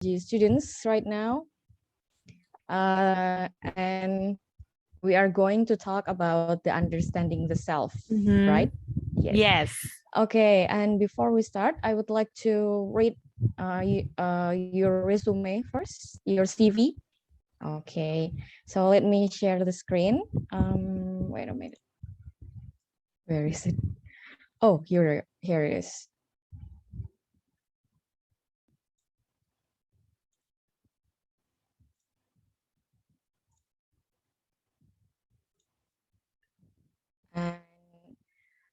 students right now, and we are going to talk about the understanding the self, right? Yes. Yes. Okay, and before we start, I would like to read your resume first, your CV. Okay, so let me share the screen. Wait a minute. Where is it? Oh, here it is. And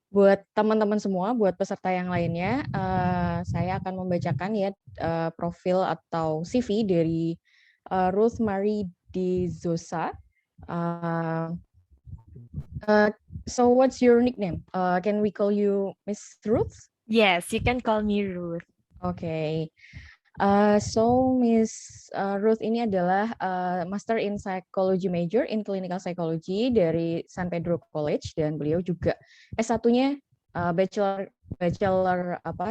buat teman-teman semua, buat peserta yang lainnya, saya akan membacakan ya profil atau CV dari Ruth Marie de Zosa. So what's your nickname? Can we call you Miss Ruth? Yes, you can call me Ruth. Okay. So Miss Ruth ini adalah Master in Psychology Major in Clinical Psychology dari San Pedro College, dan beliau juga S1-nya Bachelor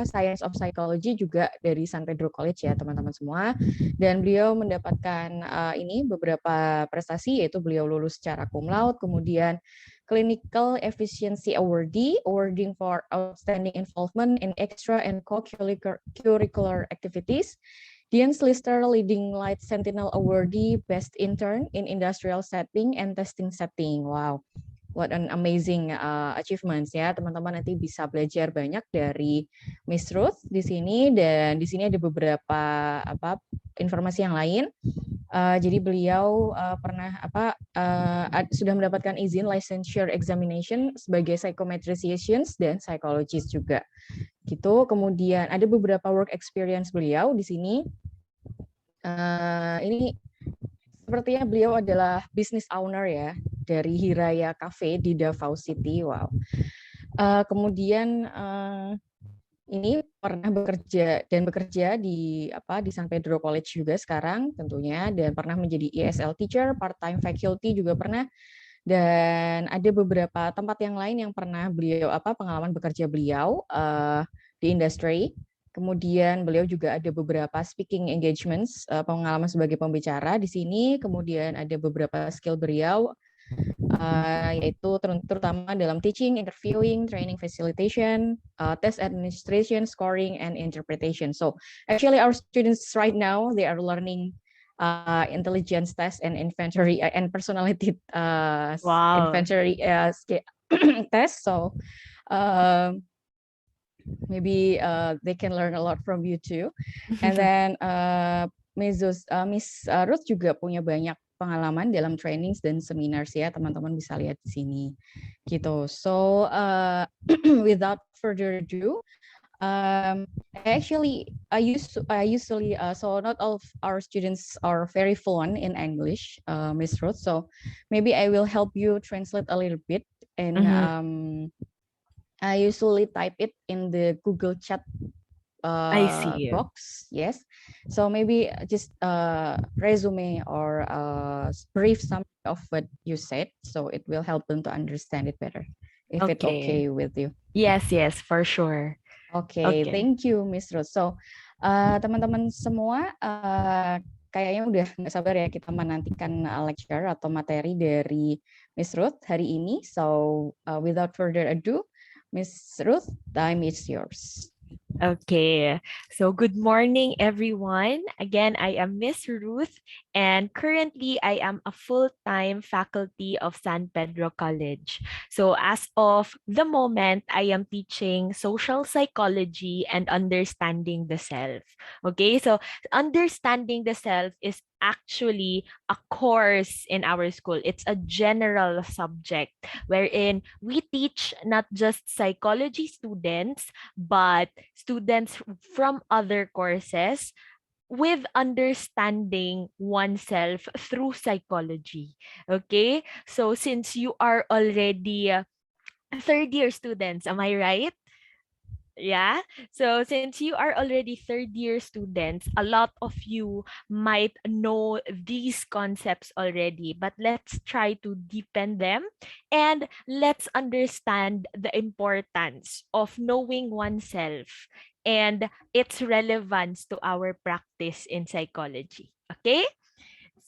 Science of Psychology juga dari San Pedro College ya teman-teman semua. Dan beliau mendapatkan ini beberapa prestasi, yaitu beliau lulus secara cum laude, kemudian Clinical Efficiency Awarding for Outstanding Involvement in Extra and Co-Curricular Activities, Dean's Lister Leading Light Sentinel Awardee Best Intern in Industrial Setting and Testing Setting. Wow, what an amazing achievements ya teman-teman. Nanti bisa belajar banyak dari Miss Ruth di sini, dan di sini ada beberapa informasi yang lain. Jadi beliau pernah sudah mendapatkan izin licensure examination sebagai psychometrician dan psychologist juga gitu. Kemudian ada beberapa work experience beliau di sini. Ini sepertinya beliau adalah business owner ya dari Hiraya Cafe di Davao City. Wow. Kemudian ini pernah bekerja di San Pedro College juga sekarang tentunya, dan pernah menjadi ESL teacher, part-time faculty juga pernah, dan ada beberapa tempat yang lain yang pernah beliau pengalaman bekerja beliau di industri. Kemudian beliau juga ada beberapa speaking engagements, pengalaman sebagai pembicara di sini. Kemudian ada beberapa skill beliau, yaitu terutama dalam teaching, interviewing, training facilitation, test administration, scoring, and interpretation. So actually our students right now, they are learning intelligence test and inventory and personality inventory test. So maybe they can learn a lot from you too. And then Miss Ruth juga punya banyak pengalaman dalam trainings dan seminars ya, teman-teman bisa lihat di sini gitu. So without further ado, actually I usually so not all of our students are very fluent in English, Miss Ruth, so maybe I will help you translate a little bit, and I usually type it in the Google Chat I see. box. Yes, so maybe just resume or brief summary of what you said, so it will help them to understand it better, if it's okay with you. Yes, for sure. Okay. Thank you, Miss Ruth. So teman-teman semua, kayaknya udah nggak sabar ya kita menantikan lecture atau materi dari Miss Ruth hari ini. So without further ado, Miss Ruth, time is yours. Okay, so good morning, everyone. Again, I am Miss Ruth, and currently I am a full-time faculty of San Pedro College. So as of the moment, I am teaching social psychology and understanding the self. Okay, so understanding the self is actually a course in our school. It's a general subject wherein we teach not just psychology students, but students from other courses with understanding oneself through psychology. Okay? So since you are already third year students, am I right? Yeah. So since you are already third year students, a lot of you might know these concepts already, but let's try to deepen them and let's understand the importance of knowing oneself and its relevance to our practice in psychology. Okay?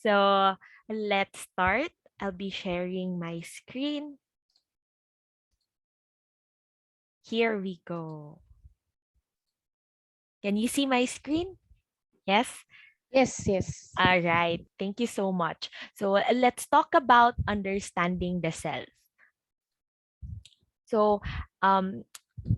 So let's start. I'll be sharing my screen. Here we go. Can you see my screen? Yes? Yes, yes. All right. Thank you so much. So let's talk about understanding the self. So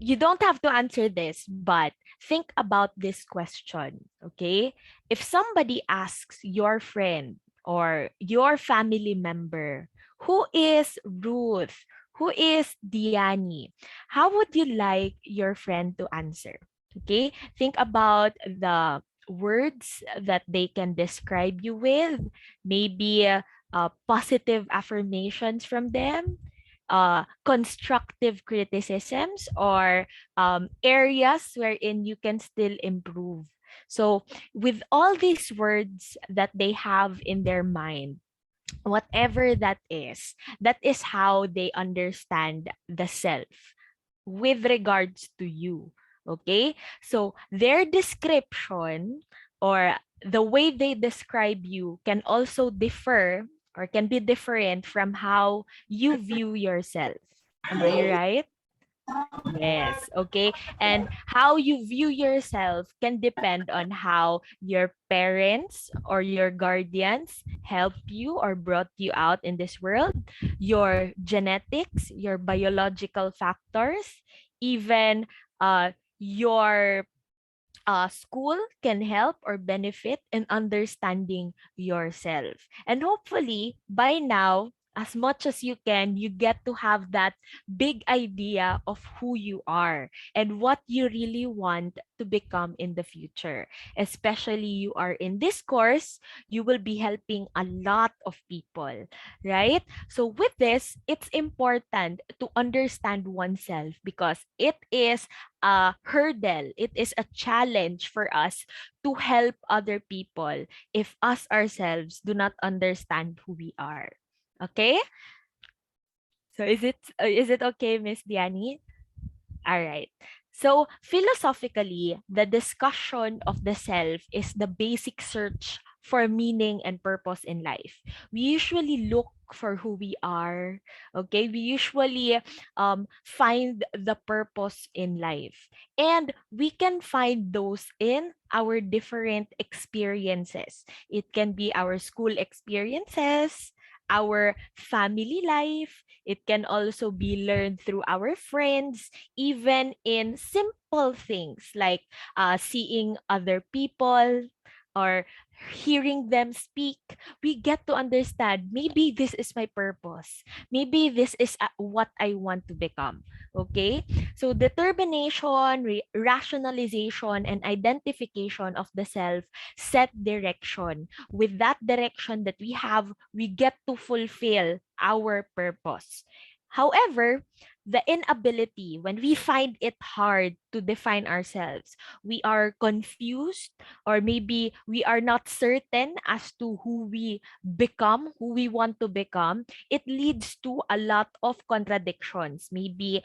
you don't have to answer this, but think about this question, okay? If somebody asks your friend or your family member, who is Ruth? Who is Diani? How would you like your friend to answer? Okay? Think about the words that they can describe you with, maybe positive affirmations from them, constructive criticisms, or areas wherein you can still improve. So, with all these words that they have in their mind, whatever that is how they understand the self with regards to you. Okay? So, their description or the way they describe you can also differ or can be different from how you view yourself. Am I right? Yes, okay. And how you view yourself can depend on how your parents or your guardians helped you or brought you out in this world, your genetics, your biological factors, even your school can help or benefit in understanding yourself. And hopefully, by now, as much as you can, you get to have that big idea of who you are and what you really want to become in the future. Especially you are in this course, you will be helping a lot of people, right? So with this, it's important to understand oneself because it is a hurdle, it is a challenge for us to help other people if us ourselves do not understand who we are. Okay? So is it okay, Miss Diani? All right. So, philosophically, the discussion of the self is the basic search for meaning and purpose in life. We usually look for who we are, okay? We usually find the purpose in life. And we can find those in our different experiences. It can be our school experiences, our family life. It can also be learned through our friends, even in simple things like seeing other people or hearing them speak. We get to understand maybe this is my purpose. Maybe this is what I want to become. Okay? So determination, rationalization, and identification of the self set direction. With that direction that we have, we get to fulfill our purpose. However, the inability, when we find it hard to define ourselves, we are confused, or maybe we are not certain as to who we become, who we want to become, it leads to a lot of contradictions, maybe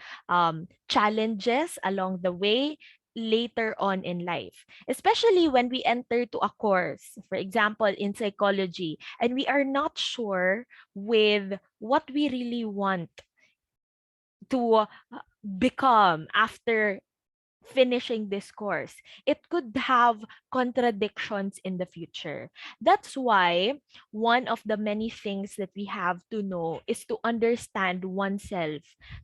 challenges along the way later on in life, especially when we enter to a course, for example, in psychology, and we are not sure with what we really want to become after finishing this course. It could have contradictions in the future. That's why one of the many things that we have to know is to understand oneself,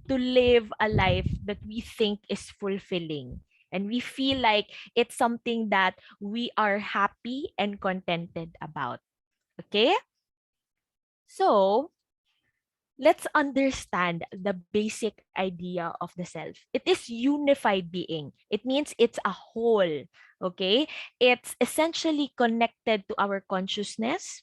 to live a life that we think is fulfilling. And we feel like it's something that we are happy and contented about. Okay? So, let's understand the basic idea of the self. It is unified being. It means it's a whole, okay? It's essentially connected to our consciousness,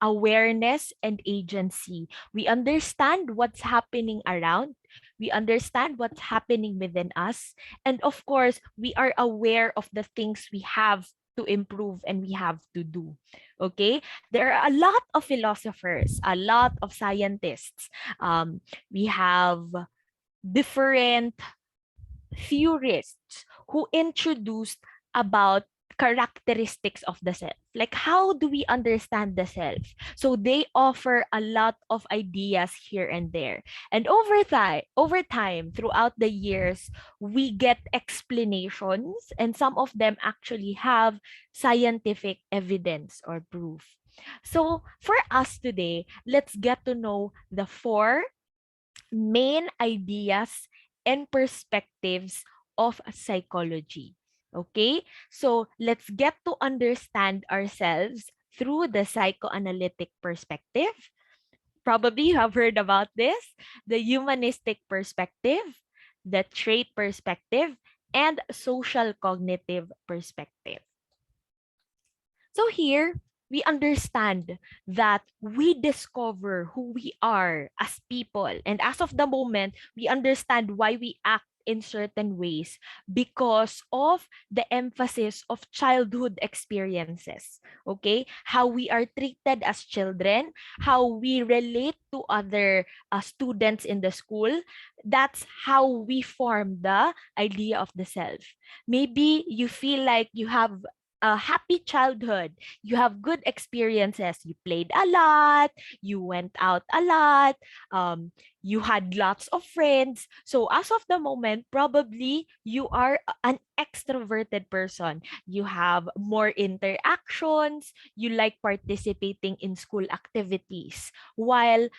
awareness, and agency. We understand what's happening around. We understand what's happening within us. And of course, we are aware of the things we have to improve and we have to do. Okay? There are a lot of philosophers, a lot of scientists. We have different theorists who introduced about characteristics of the self. Like, how do we understand the self? So they offer a lot of ideas here and there. And over time, throughout the years, we get explanations, and some of them actually have scientific evidence or proof. So for us today, let's get to know the four main ideas and perspectives of psychology. Okay, so let's get to understand ourselves through the psychoanalytic perspective. Probably you have heard about this: the humanistic perspective, the trait perspective, and social cognitive perspective. So here, we understand that we discover who we are as people. And as of the moment, we understand why we act in certain ways because of the emphasis of childhood experiences. Okay? How we are treated as children, how we relate to other students in the school. That's how we form the idea of the self. Maybe you feel like you have a happy childhood. You have good experiences. You played a lot. You went out a lot. You had lots of friends. So as of the moment, probably you are an extroverted person. You have more interactions. You like participating in school activities. While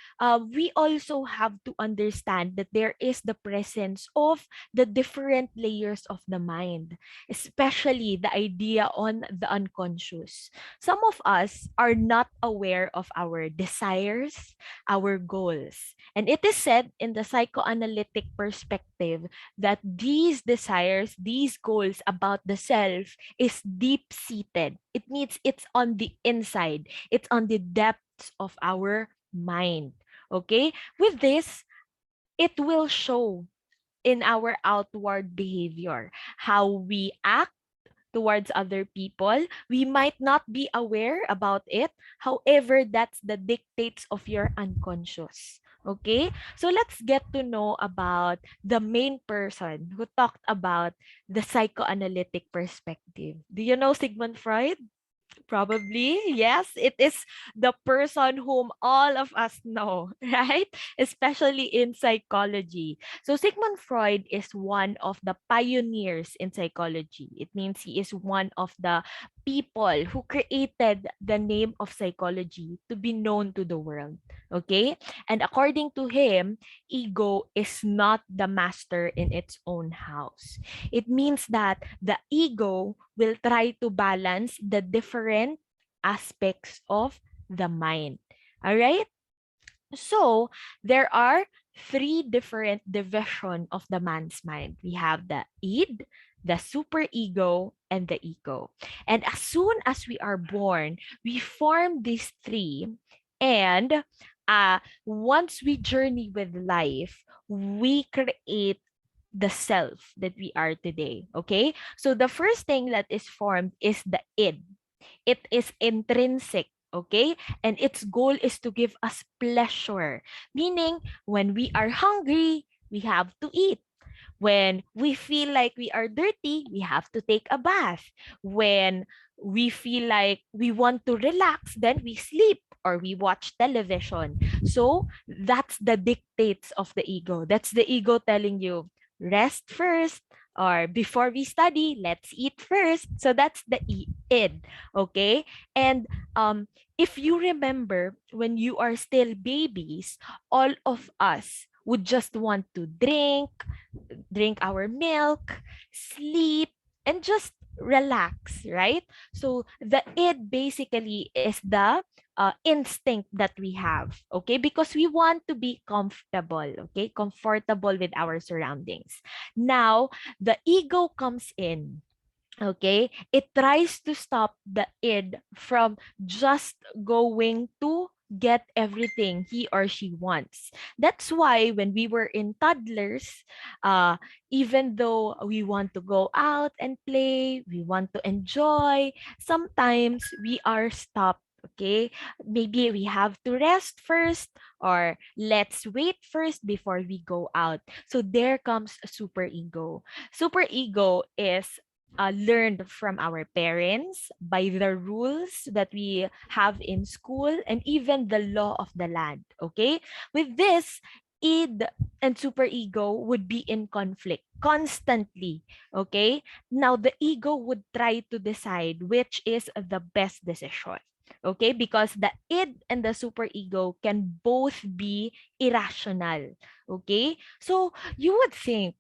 we also have to understand that there is the presence of the different layers of the mind, especially the idea on the unconscious. Some of us are not aware of our desires, our goals. And it is said in the psychoanalytic perspective that these desires, these goals about the self is deep-seated. It means it's on the inside. It's on the depths of our mind. Okay? With this, it will show in our outward behavior, how we act towards other people. We might not be aware about it. However, that's the dictates of your unconscious. Okay? So let's get to know about the main person who talked about the psychoanalytic perspective. Do you know Sigmund Freud? Probably, yes. It is the person whom all of us know, right? Especially in psychology. So Sigmund Freud is one of the pioneers in psychology. It means he is one of the people who created the name of psychology to be known to the world. Okay? And according to him, ego is not the master in its own house. It means that the ego will try to balance the different aspects of the mind. All right? So, there are three different division of the man's mind. We have the id, the superego, and the ego. And as soon as we are born, we form these three. And once we journey with life, we create the self that we are today. Okay? So the first thing that is formed is the id. It is intrinsic. Okay? And its goal is to give us pleasure. Meaning, when we are hungry, we have to eat. When we feel like we are dirty, we have to take a bath. When we feel like we want to relax, then we sleep or we watch television. So that's the dictates of the ego. That's the ego telling you, rest first, or before we study, let's eat first. So that's the id. Okay? And if you remember, when you are still babies, all of us would just want to drink our milk, sleep, and just relax, right? So the id basically is the instinct that we have, okay? Because we want to be comfortable, okay? Comfortable with our surroundings. Now, the ego comes in. Okay, it tries to stop the id from just going to get everything he or she wants. That's why when we were in toddlers, even though we want to go out and play, we want to enjoy, sometimes we are stopped Okay, maybe we have to rest first, or let's wait first before we go out. So there comes a super ego. Super ego is learned from our parents by the rules that we have in school and even the law of the land. Okay, with this, id and super ego would be in conflict constantly. Okay, now the ego would try to decide which is the best decision. Okay, because the id and the super ego can both be irrational. Okay, so you would think,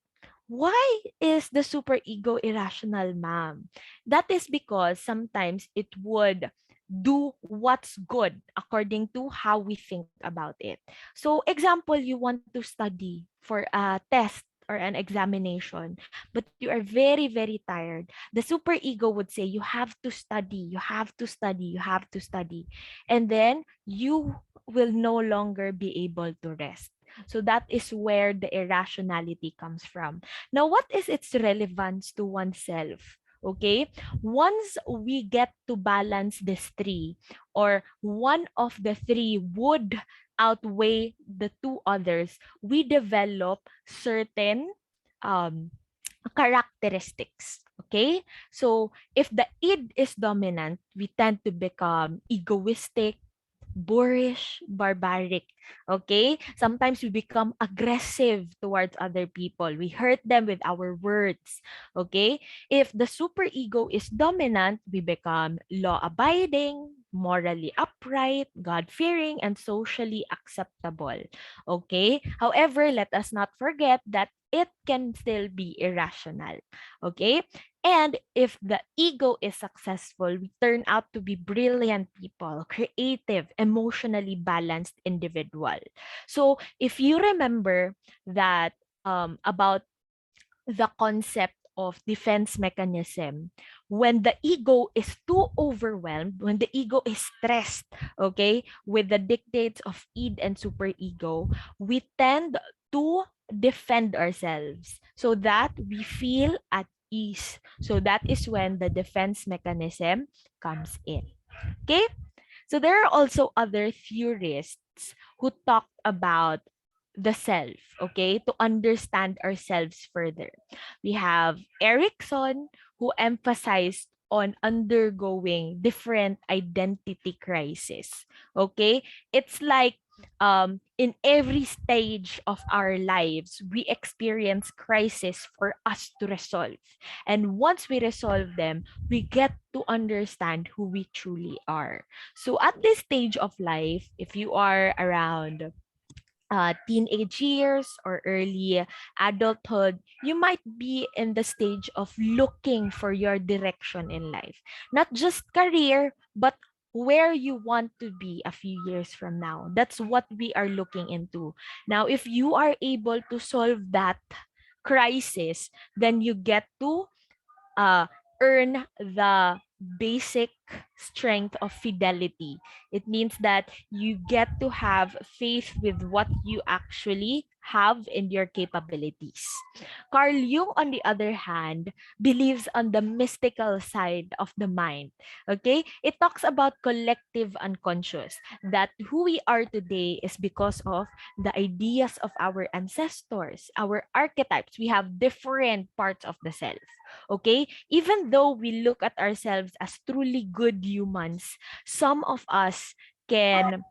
why is the super ego irrational, ma'am? That is because sometimes it would do what's good according to how we think about it. So, example, you want to study for a test or an examination, but you are very, very tired. The super ego would say, you have to study, you have to study, you have to study. And then you will no longer be able to rest. So that is where the irrationality comes from. Now, what is its relevance to oneself? Okay, once we get to balance this three, or one of the three would outweigh the two others, we develop certain um, characteristics. Okay, so if the id is dominant, we tend to become egoistic, boorish, barbaric. Okay? Sometimes we become aggressive towards other people. We hurt them with our words. Okay? If the super ego is dominant, we become law abiding, morally upright, God fearing, and socially acceptable. Okay? However, let us not forget that it can still be irrational. Okay? And if the ego is successful, we turn out to be brilliant people, creative, emotionally balanced individual. So if you remember that about the concept of defense mechanism, when the ego is too overwhelmed, when the ego is stressed, okay, with the dictates of id and superego, we tend to defend ourselves so that we feel at ease. So that is when the defense mechanism comes in. Okay? So there are also other theorists who talk about the self, okay, to understand ourselves further. We have Erickson, who emphasized on undergoing different identity crisis. Okay? It's like in every stage of our lives, we experience crisis for us to resolve. And once we resolve them, we get to understand who we truly are. So at this stage of life, if you are around teenage years or early adulthood, you might be in the stage of looking for your direction in life. Not just career, but where you want to be a few years from now. That's what we are looking into. Now, if you are able to solve that crisis, then you get to uh, earn the basic strength of fidelity. It means that you get to have faith with what you actually have in your capabilities. Carl Jung, on the other hand, believes on the mystical side of the mind. Okay? It talks about collective unconscious, that who we are today is because of the ideas of our ancestors, our archetypes. We have different parts of the self. Okay? Even though we look at ourselves as truly good humans, some of us can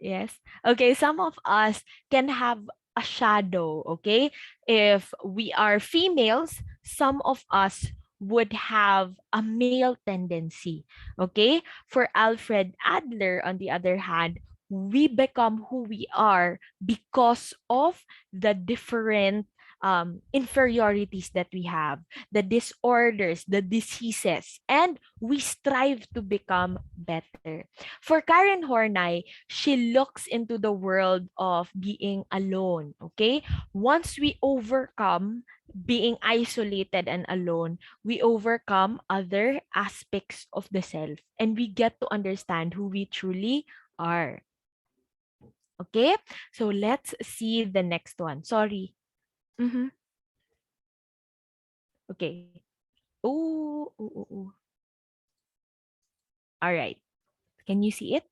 yes. Okay, some of us can have a shadow, okay? If we are females, some of us would have a male tendency, okay? For Alfred Adler, on the other hand, we become who we are because of the different inferiorities that we have, the disorders, the diseases, and we strive to become better. For Karen Horney, she looks into the world of being alone, okay? Once we overcome being isolated and alone, we overcome other aspects of the self and we get to understand who we truly are. Okay? So let's see the next one. Sorry. Mm-hmm. Okay. Oh, oh, oh, oh. All right. Can you see it?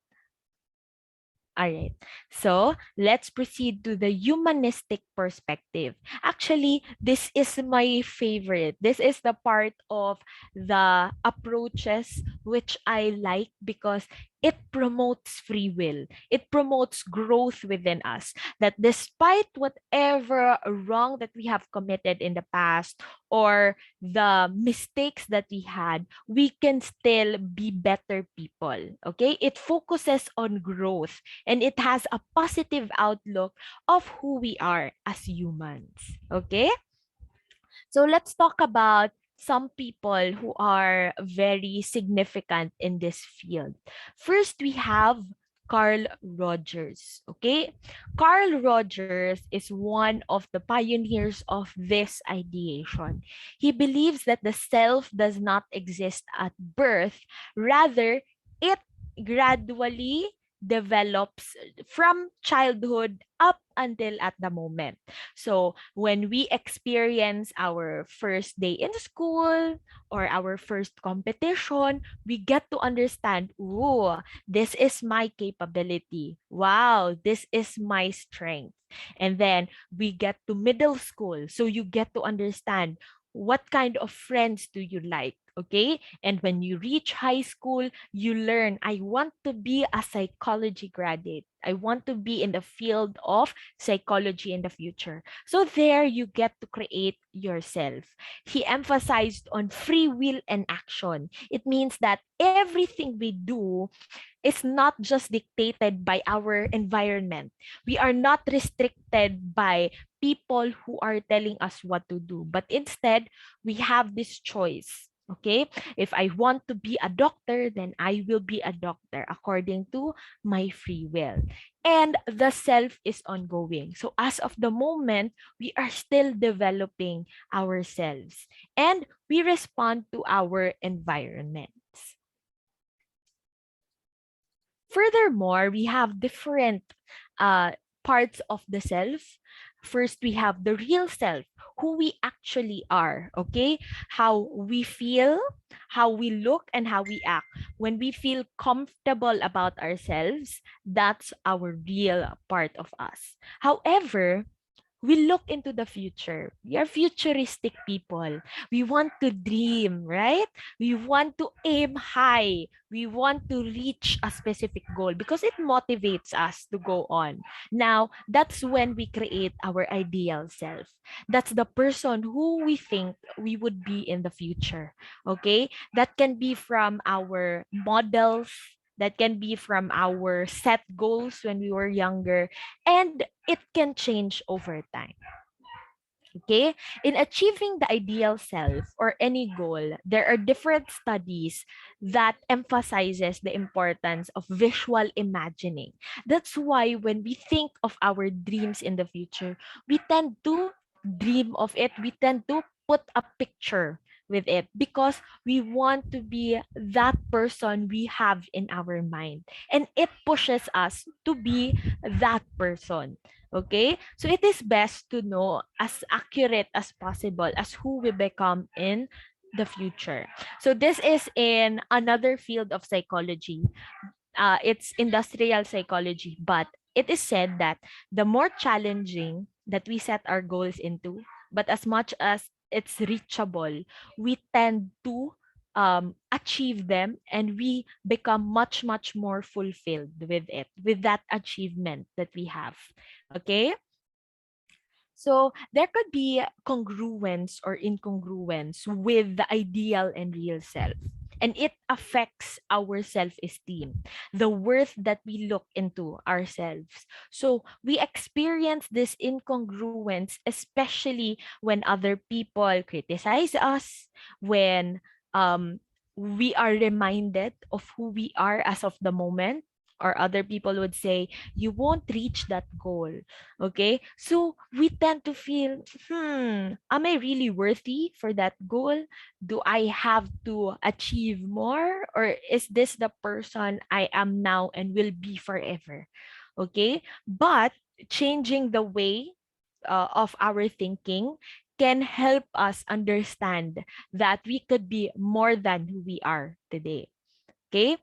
All right. So let's proceed to the humanistic perspective. Actually, this is my favorite. This is the part of the approaches which I like because it promotes free will. It promotes growth within us. That despite whatever wrong that we have committed in the past or the mistakes that we had, we can still be better people. Okay? It focuses on growth and it has a positive outlook of who we are as humans. Okay? So let's talk about some people who are very significant in this field. First, we have Carl Rogers. Okay? Carl Rogers is one of the pioneers of this ideation. He believes that the self does not exist at birth, rather, it gradually develops from childhood up until at the moment. So when we experience our first day in school or our first competition, we get to understand, oh, this is my capability. Wow, this is my strength. And then we get to middle school. So you get to understand what kind of friends do you like. Okay. And when you reach high school, you learn, I want to be a psychology graduate. I want to be in the field of psychology in the future. So there you get to create yourself. He emphasized on free will and action. It means that everything we do is not just dictated by our environment. We are not restricted by people who are telling us what to do, but instead we have this choice. Okay, if I want to be a doctor, then I will be a doctor according to my free will. And the self is ongoing. So as of the moment, we are still developing ourselves and we respond to our environments. Furthermore, we have different parts of the self. First, we have the real self, who we actually are, okay? How we feel, how we look, and how we act. When we feel comfortable about ourselves, that's our real part of us. However, we look into the future. We are futuristic people. We want to dream, right? We want to aim high. We want to reach a specific goal because it motivates us to go on. Now, that's when we create our ideal self. That's the person who we think we would be in the future. Okay? That can be from our models, that can be from our set goals when we were younger, and it can change over time. Okay, in achieving the ideal self or any goal, there are different studies that emphasizes the importance of visual imagining. That's why when we think of our dreams in the future, we tend to dream of it, we tend to put a picture with it because we want to be that person we have in our mind, and it pushes us to be that person. Okay, so it is best to know as accurate as possible as who we become in the future. So this is in another field of psychology. It's industrial psychology, but it is said that the more challenging that we set our goals into, but as much as it's reachable, we tend to achieve them and we become much, much more fulfilled with it, with that achievement that we have. Okay? So there could be congruence or incongruence with the ideal and real self. And it affects our self esteem, the worth that we look into ourselves. So we experience this incongruence, especially when other people criticize us, when we are reminded of who we are as of the moment, or other people would say, you won't reach that goal. Okay, so we tend to feel, am I really worthy for that goal? Do I have to achieve more, or is this the person I am now and will be forever? Okay, but changing the way of our thinking can help us understand that we could be more than who we are today. Okay,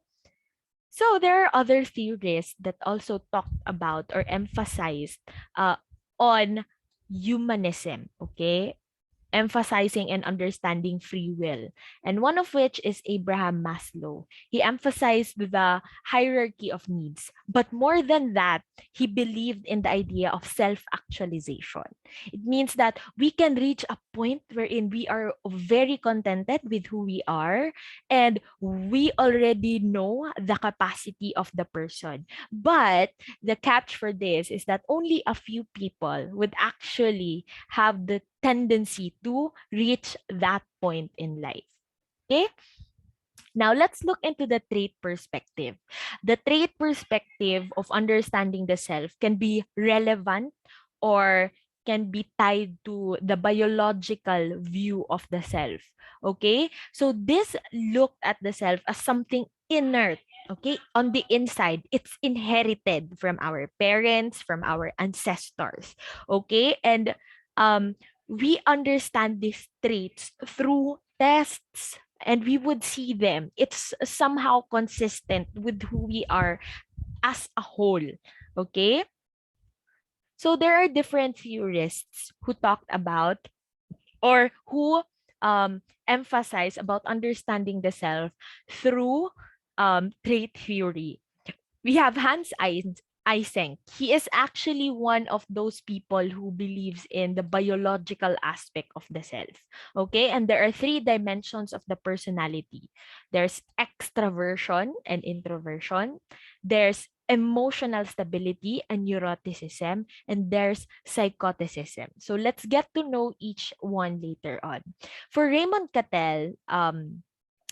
So there are other theories that also talked about or emphasized on humanism, okay? Emphasizing and understanding free will. And one of which is Abraham Maslow. He emphasized the hierarchy of needs. But more than that, he believed in the idea of self-actualization. It means that we can reach a point wherein we are very contented with who we are and we already know the capacity of the person. But the catch for this is that only a few people would actually have the tendency to reach that point in life. Okay? Now let's look into the trait perspective. The trait perspective of understanding the self can be relevant or can be tied to the biological view of the self. Okay? So this looked at the self as something inert. Okay? On the inside, it's inherited from our parents, from our ancestors. Okay? And um, we understand these traits through tests, and we would see them. It's somehow consistent with who we are as a whole. Okay? So there are different theorists who talked about or who emphasize about understanding the self through trait theory. We have Eysenck. He is actually one of those people who believes in the biological aspect of the self. Okay, and there are three dimensions of the personality. There's extraversion and introversion. There's emotional stability and neuroticism, and there's psychoticism. So let's get to know each one later on. For Raymond Cattell,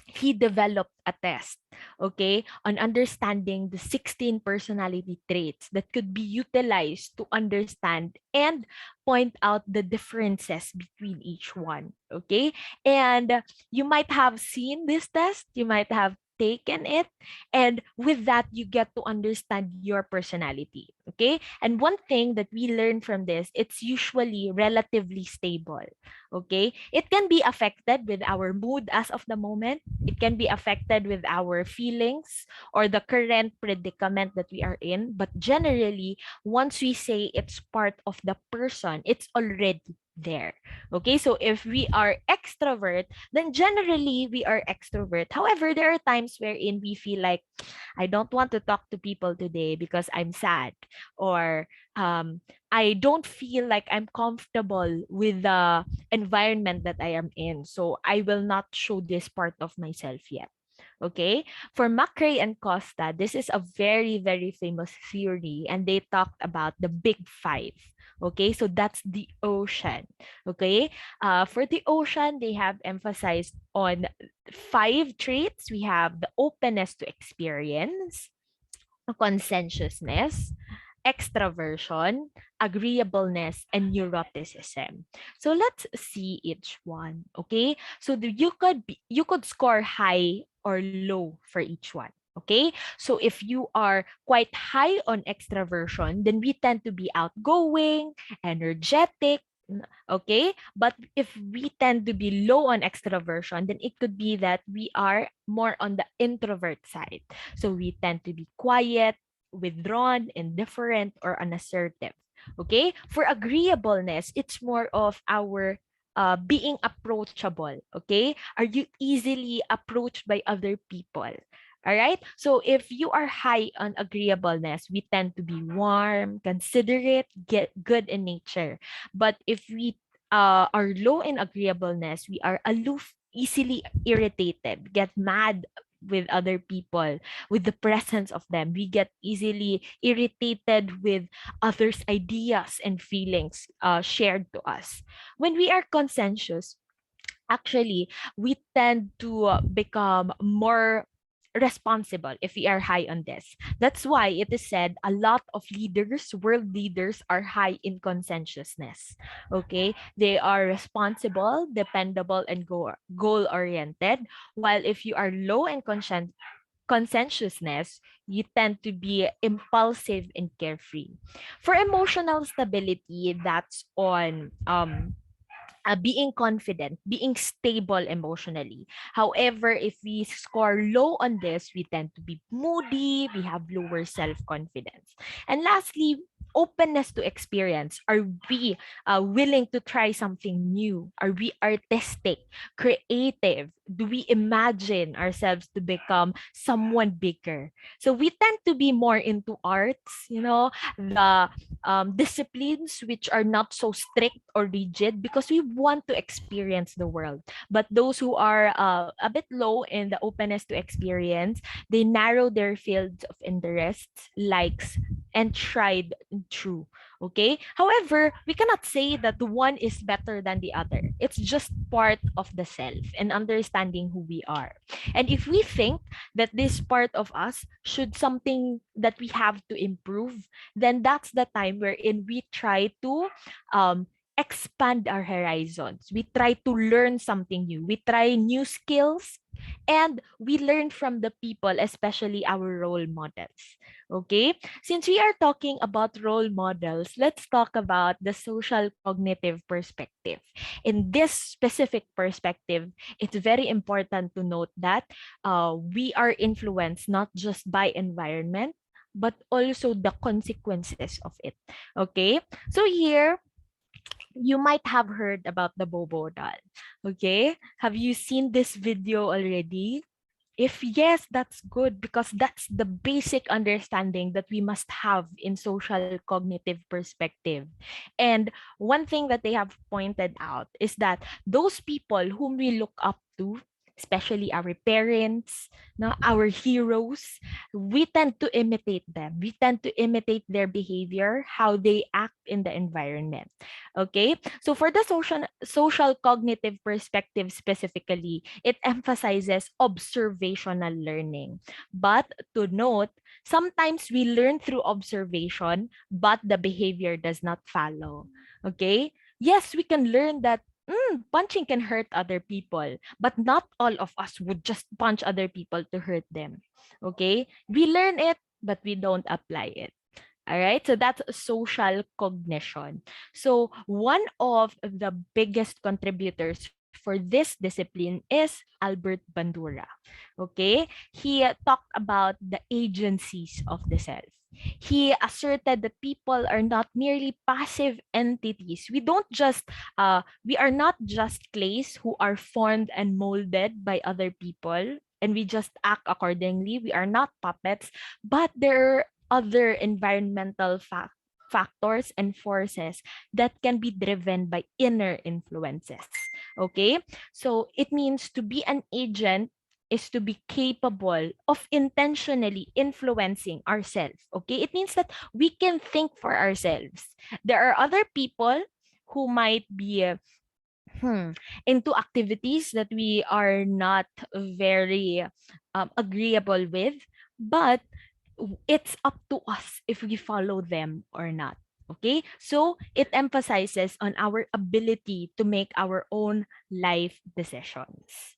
he developed a test, okay, on understanding the 16 personality traits that could be utilized to understand and point out the differences between each one, okay? And you might have seen this test, you might have taken it, and with that you get to understand your personality, okay? And one thing that we learn from this, it's usually relatively stable. Okay, it can be affected with our mood as of the moment. It can be affected with our feelings or the current predicament that we are in. But generally, once we say it's part of the person, it's already there. Okay, so if we are extrovert, then generally we are extrovert. However, there are times wherein we feel like I don't want to talk to people today because I'm sad, or I don't feel like I'm comfortable with the environment that I am in. So I will not show this part of myself yet. Okay. For Macrae and Costa, this is a very, very famous theory, and they talked about the big five. Okay. So that's the ocean. Okay. For the ocean, they have emphasized on five traits. We have the openness to experience, conscientiousness, extraversion, agreeableness, and neuroticism. So let's see each one. Okay. So you could score high or low for each one. Okay. So if you are quite high on extraversion, then we tend to be outgoing, energetic. Okay. But if we tend to be low on extraversion, then it could be that we are more on the introvert side. So we tend to be quiet, withdrawn, indifferent, or unassertive. Okay? For agreeableness, it's more of our being approachable. Okay? Are you easily approached by other people? All right. So if you are high on agreeableness, we tend to be warm, considerate, get good in nature. But if we are low in agreeableness, we are aloof, easily irritated, get mad with other people, with the presence of them. We get easily irritated with others' ideas and feelings shared to us. When we are conscientious, actually, we tend to become more responsible if we are high on this. That's why it is said a lot of leaders, world leaders, are high in conscientiousness. Okay, they are responsible, dependable, and goal oriented. While if you are low in conscientiousness, you tend to be impulsive and carefree. For emotional stability, that's on being confident, being stable emotionally. However, if we score low on this, we tend to be moody, we have lower self confidence. And lastly, openness to experience. Are we willing to try something new? Are we artistic, creative? Do we imagine ourselves to become someone bigger? So we tend to be more into arts, the disciplines which are not so strict or rigid because we want to experience the world. But those who are a bit low in the openness to experience, they narrow their fields of interests, likes, and tried and true. Okay. However, we cannot say that the one is better than the other. It's just part of the self and understanding who we are. And if we think that this part of us should something that we have to improve, then that's the time wherein we try to expand our horizons. We try to learn something new. We try new skills and we learn from the people, especially our role models. Okay? Since we are talking about role models, let's talk about the social cognitive perspective. In this specific perspective, it's very important to note that we are influenced not just by environment, but also the consequences of it. Okay? So here, you might have heard about the Bobo Doll. Okay? Have you seen this video already? If yes, that's good because that's the basic understanding that we must have in social cognitive perspective. And one thing that they have pointed out is that those people whom we look up to, especially our parents, no, our heroes, we tend to imitate them. We tend to imitate their behavior, how they act in the environment. Okay? So for the social cognitive perspective specifically, it emphasizes observational learning. But to note, sometimes we learn through observation, but the behavior does not follow. Okay? Yes, we can learn that punching can hurt other people, but not all of us would just punch other people to hurt them. Okay? We learn it, but we don't apply it. All right, so that's social cognition. So one of the biggest contributors for this discipline is Albert Bandura. Okay, he talked about the agencies of the self. He asserted that people are not merely passive entities. We are not just clays who are formed and molded by other people, and we just act accordingly. We are not puppets, but there are other environmental factors and forces that can be driven by inner influences. Okay? So it means to be an agent is to be capable of intentionally influencing ourselves. Okay? It means that we can think for ourselves. There are other people who might be into activities that we are not very agreeable with, but it's up to us if we follow them or not. Okay, so it emphasizes on our ability to make our own life decisions.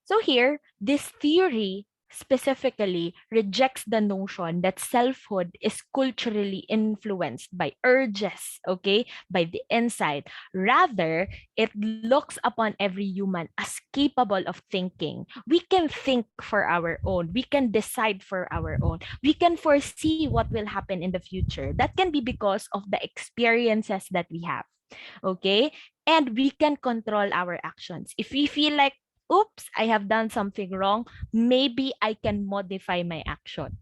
So here, this theory specifically rejects the notion that selfhood is culturally influenced by urges, okay, by the inside. Rather, it looks upon every human as capable of thinking. We can think for our own. We can decide for our own. We can foresee what will happen in the future. That can be because of the experiences that we have, okay? And we can control our actions. If we feel like, oops, I have done something wrong, maybe I can modify my actions.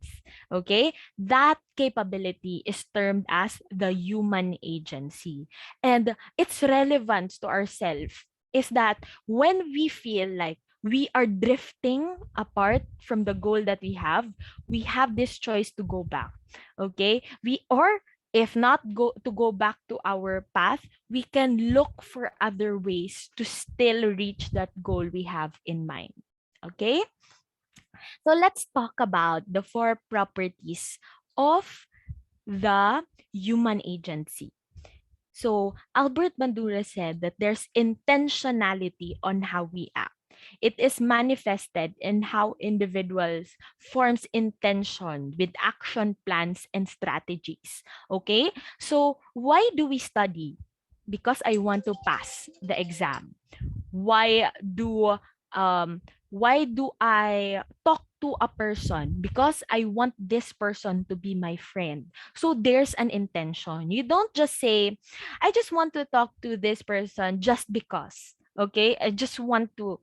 Okay? That capability is termed as the human agency. And its relevance to ourselves is that when we feel like we are drifting apart from the goal that we have this choice to go back. Okay? Or if not go back to our path, we can look for other ways to still reach that goal we have in mind. Okay? So let's talk about the four properties of the human agency. So Albert Bandura said that there's intentionality on how we act. It is manifested in how individuals forms intention with action plans and strategies. Okay? So why do we study? Because I want to pass the exam. Why do I talk to a person? Because I want this person to be my friend. So there's an intention. You don't just say, I just want to talk to this person just because. Okay, I just want to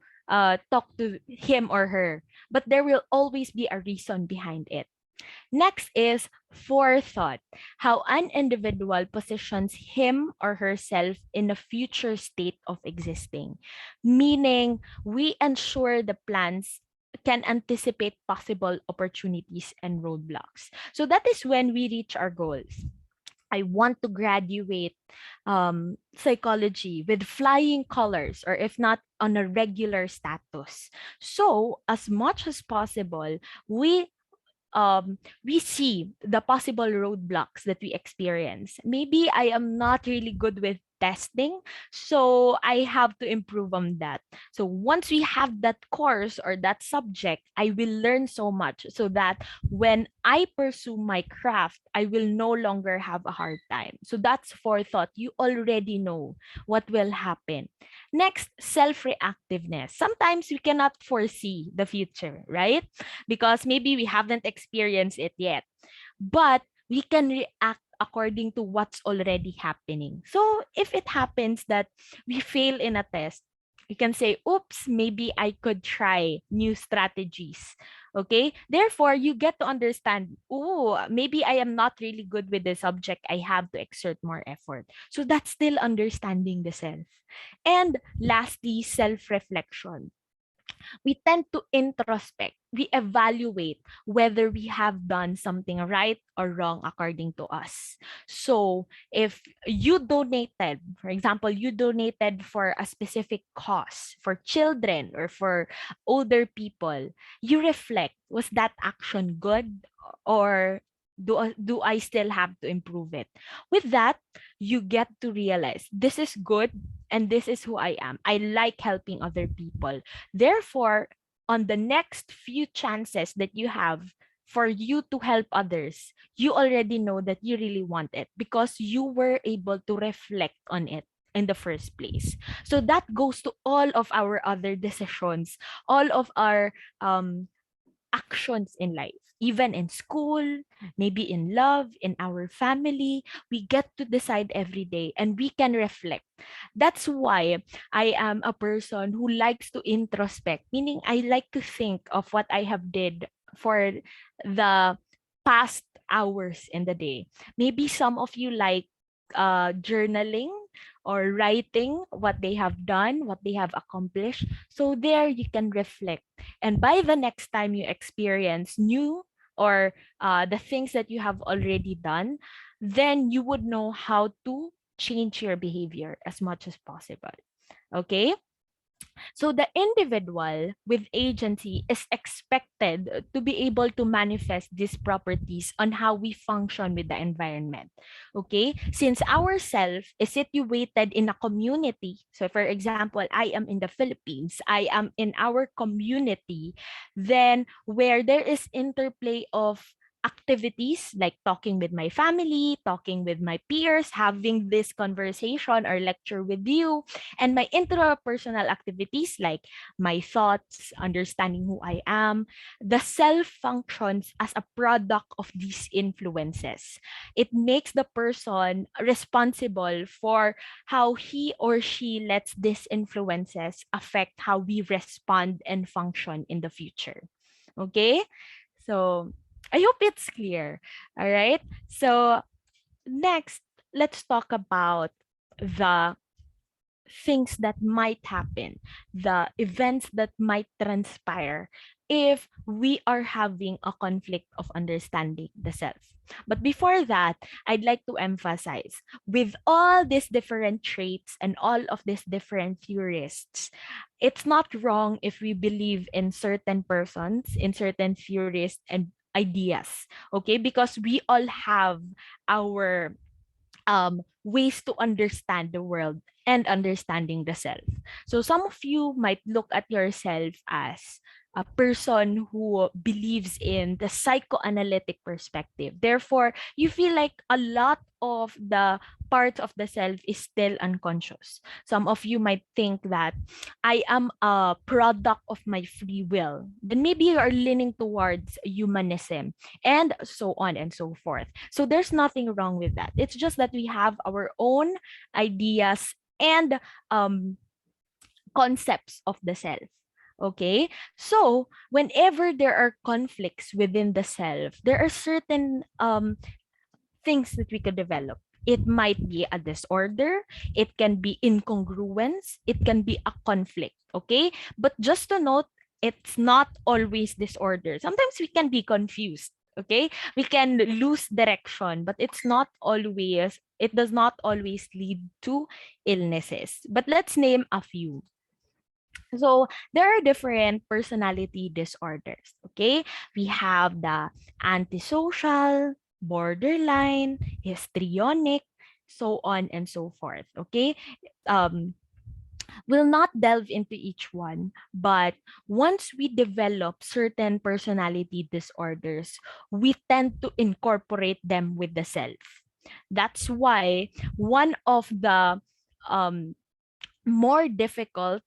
talk to him or her, but there will always be a reason behind it. Next is forethought, how an individual positions him or herself in a future state of existing, meaning we ensure the plans can anticipate possible opportunities and roadblocks. So that is when we reach our goals. I want to graduate psychology with flying colors, or if not on a regular status. So, as much as possible, we we see the possible roadblocks that we experience. Maybe I am not really good with testing, so I have to improve on that. So once we have that course or that subject, I will learn so much so that when I pursue my craft, I will no longer have a hard time. So that's forethought. You already know what will happen. Next, self-reactiveness. Sometimes we cannot foresee the future, right? Because maybe we haven't experienced it yet. But we can react according to what's already happening. So if it happens that we fail in a test, you can say, oops, maybe I could try new strategies. Okay. Therefore, you get to understand, oh, maybe I am not really good with the subject. I have to exert more effort. So that's still understanding the self. And lastly, self reflection. We tend to introspect. We evaluate whether we have done something right or wrong according to us. So, if you donated, for example, you donated for a specific cause, for children or for older people, you reflect, was that action good, or do I still have to improve it? With that, you get to realize this is good and this is who I am. I like helping other people. Therefore, on the next few chances that you have for you to help others, you already know that you really want it because you were able to reflect on it in the first place. So that goes to all of our other decisions, all of our actions in life, even in school, maybe in love, in our family. We get to decide every day and we can reflect. That's why I am a person who likes to introspect, meaning I like to think of what I have did for the past hours in the day. Maybe some of you like journaling or writing what they have done, what they have accomplished. So there you can reflect. And by the next time you experience new or the things that you have already done, then you would know how to change your behavior as much as possible. Okay? So the individual with agency is expected to be able to manifest these properties on how we function with the environment. Okay? Since our self is situated in a community, so for example, I am in the Philippines, I am in our community, then where there is interplay of activities like talking with my family, talking with my peers, having this conversation or lecture with you, and my intrapersonal activities like my thoughts, understanding who I am, the self functions as a product of these influences. It makes the person responsible for how he or she lets these influences affect how we respond and function in the future. Okay? So I hope it's clear. All right. So next, let's talk about the things that might happen, the events that might transpire if we are having a conflict of understanding the self. But before that, I'd like to emphasize with all these different traits and all of these different theorists, it's not wrong if we believe in certain persons, in certain theorists and ideas, okay? Because we all have our ways to understand the world and understanding the self. So some of you might look at yourself as a person who believes in the psychoanalytic perspective. Therefore, you feel like a lot of the parts of the self is still unconscious. Some of you might think that I am a product of my free will. Then maybe you are leaning towards humanism and so on and so forth. So there's nothing wrong with that. It's just that we have our own ideas and concepts of the self. Okay, so whenever there are conflicts within the self, there are certain things that we could develop. It might be a disorder, it can be incongruence, it can be a conflict. Okay, but just to note, it's not always disorder. Sometimes we can be confused. Okay, we can lose direction, but it does not always lead to illnesses. But let's name a few. So there are different personality disorders. Okay, we have the antisocial, borderline, histrionic, so on and so forth. Okay, um, we'll not delve into each one, but once we develop certain personality disorders, we tend to incorporate them with the self. That's why one of the um, more difficult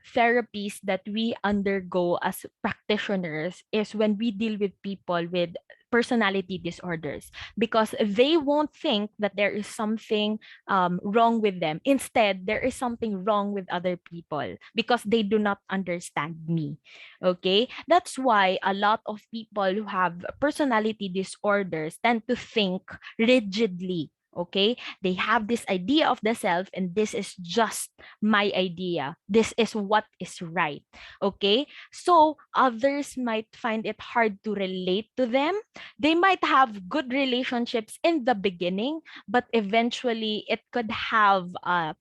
therapies that we undergo as practitioners is when we deal with people with personality disorders, because they won't think that there is something wrong with them. Instead, there is something wrong with other people because they do not understand me. Okay, that's why a lot of people who have personality disorders tend to think rigidly. Okay, they have this idea of the self, and this is just my idea. This is what is right. Okay, so others might find it hard to relate to them. They might have good relationships in the beginning, but eventually it could have a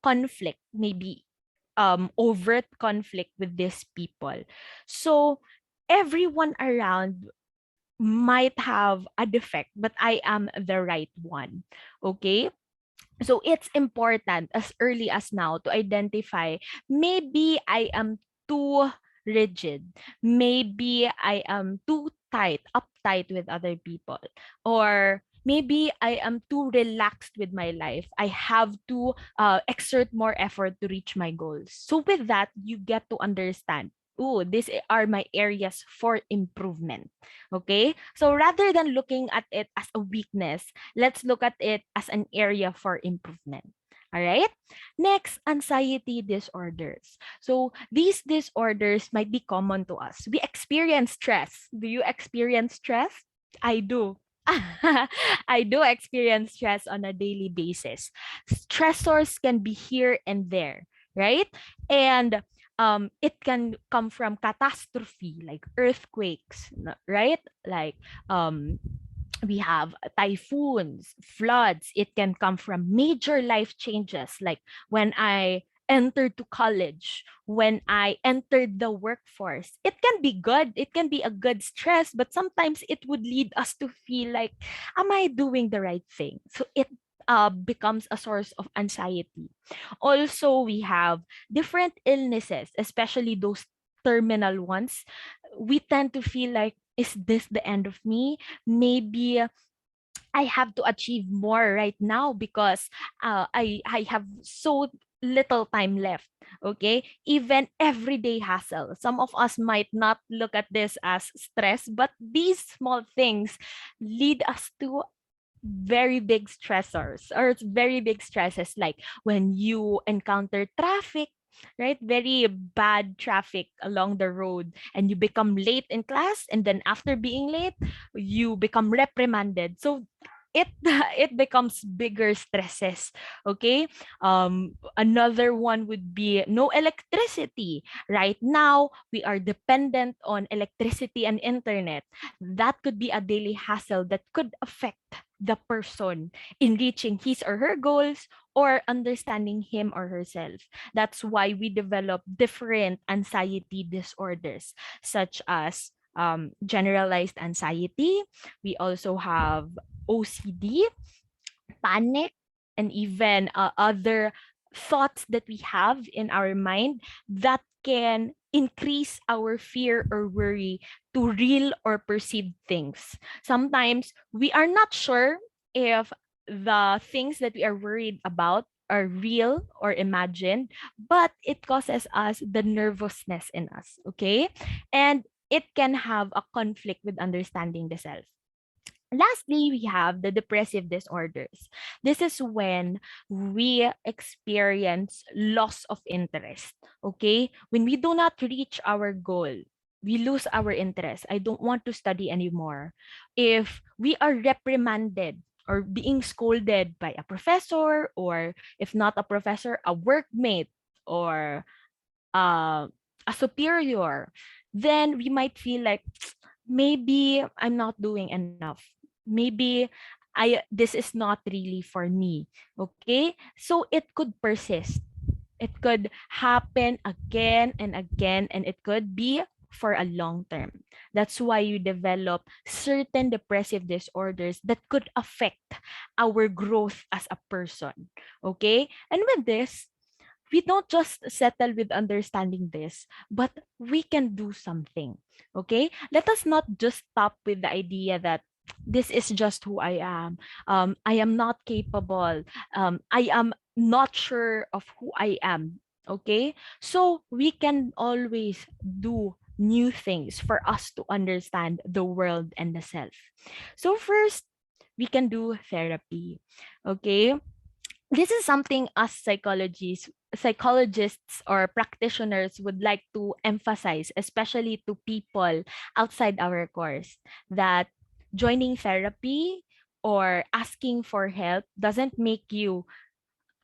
conflict, maybe overt conflict with these people. So everyone around might have a defect, but I am the right one. Okay, so it's important as early as now to identify, maybe I am too rigid, maybe I am too uptight with other people, or maybe I am too relaxed with my life. I have to exert more effort to reach my goals. So with that, you get to understand, oh, these are my areas for improvement. Okay, so rather than looking at it as a weakness, let's look at it as an area for improvement. All right. Next, anxiety disorders. So these disorders might be common to us. We experience stress. Do you experience stress? I do. I do experience stress on a daily basis. Stressors can be here and there, right? And it can come from catastrophe like earthquakes, right? Like we have typhoons, floods. It can come from major life changes, like when I entered to college, when I entered the workforce. It can be good. It can be a good stress, but sometimes it would lead us to feel like, am I doing the right thing? So it becomes a source of anxiety. Also, we have different illnesses, especially those terminal ones. We tend to feel like, is this the end of me? Maybe I have to achieve more right now because I have so little time left. Okay, even everyday hassle. Some of us might not look at this as stress, but these small things lead us to very big stressors or very big stresses, like when you encounter traffic, right? Very bad traffic along the road, and you become late in class, and then after being late you become reprimanded. So it it becomes bigger stresses. Okay, another one would be no electricity. Right now we are dependent on electricity and internet. That could be a daily hassle that could affect the person in reaching his or her goals or understanding him or herself. That's why we develop different anxiety disorders, such as generalized anxiety. We also have OCD, panic, and even other thoughts that we have in our mind that can increase our fear or worry to real or perceived things. Sometimes we are not sure if the things that we are worried about are real or imagined, but it causes us the nervousness in us, okay? And it can have a conflict with understanding the self. Lastly, we have the depressive disorders. This is when we experience loss of interest. Okay? When we do not reach our goal, we lose our interest. I don't want to study anymore. If we are reprimanded or being scolded by a professor, or if not a professor, a workmate, or uh, a superior, then we might feel like maybe I'm not doing enough. Maybe this is not really for me. Okay? So it could persist. It could happen again and again, and it could be for a long term. That's why you develop certain depressive disorders that could affect our growth as a person. Okay? And with this, we don't just settle with understanding this, but we can do something. Okay? Let us not just stop with the idea that this is just who I am. I am not capable. I am not sure of who I am. Okay? So we can always do new things for us to understand the world and the self. So first, we can do therapy. Okay? This is something us psychologists or practitioners would like to emphasize, especially to people outside our course, that joining therapy or asking for help doesn't make you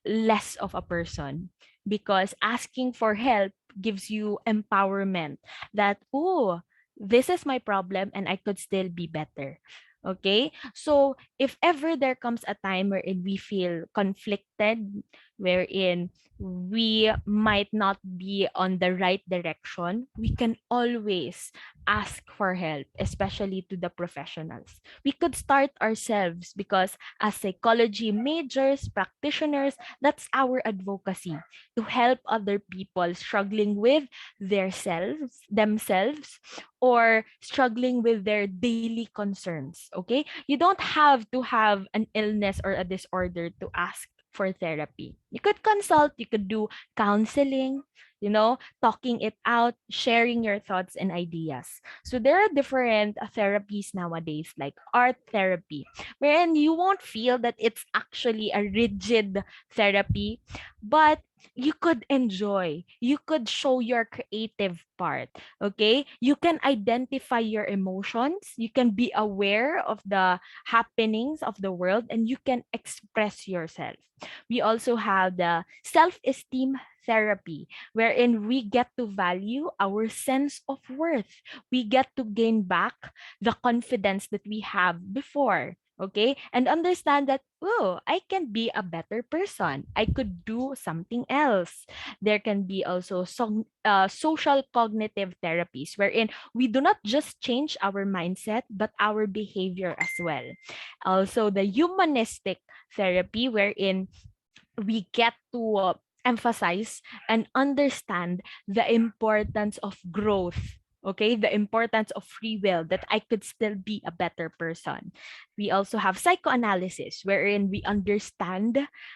less of a person, because asking for help gives you empowerment that, oh, this is my problem and I could still be better. Okay, so if ever there comes a time wherein we feel conflicted, wherein we might not be on the right direction, we can always ask for help, especially to the professionals. We could start ourselves, because as psychology majors, practitioners, that's our advocacy, to help other people struggling with themselves, or struggling with their daily concerns. Okay? You don't have to have an illness or a disorder to ask for therapy. You could consult, you could do counseling, talking it out, sharing your thoughts and ideas. So there are different therapies nowadays, like art therapy, wherein you won't feel that it's actually a rigid therapy, but you could enjoy, you could show your creative part. Okay, you can identify your emotions, you can be aware of the happenings of the world, and you can express yourself. We also have the self-esteem therapy, wherein we get to value our sense of worth. We get to gain back the confidence that we have before. Okay, and understand that, oh, I can be a better person. I could do something else. There can be also some social cognitive therapies, wherein we do not just change our mindset, but our behavior as well. Also, the humanistic therapy, wherein we get to emphasize and understand the importance of growth. Okay, the importance of free will, that I could still be a better person. We also have psychoanalysis, wherein we understand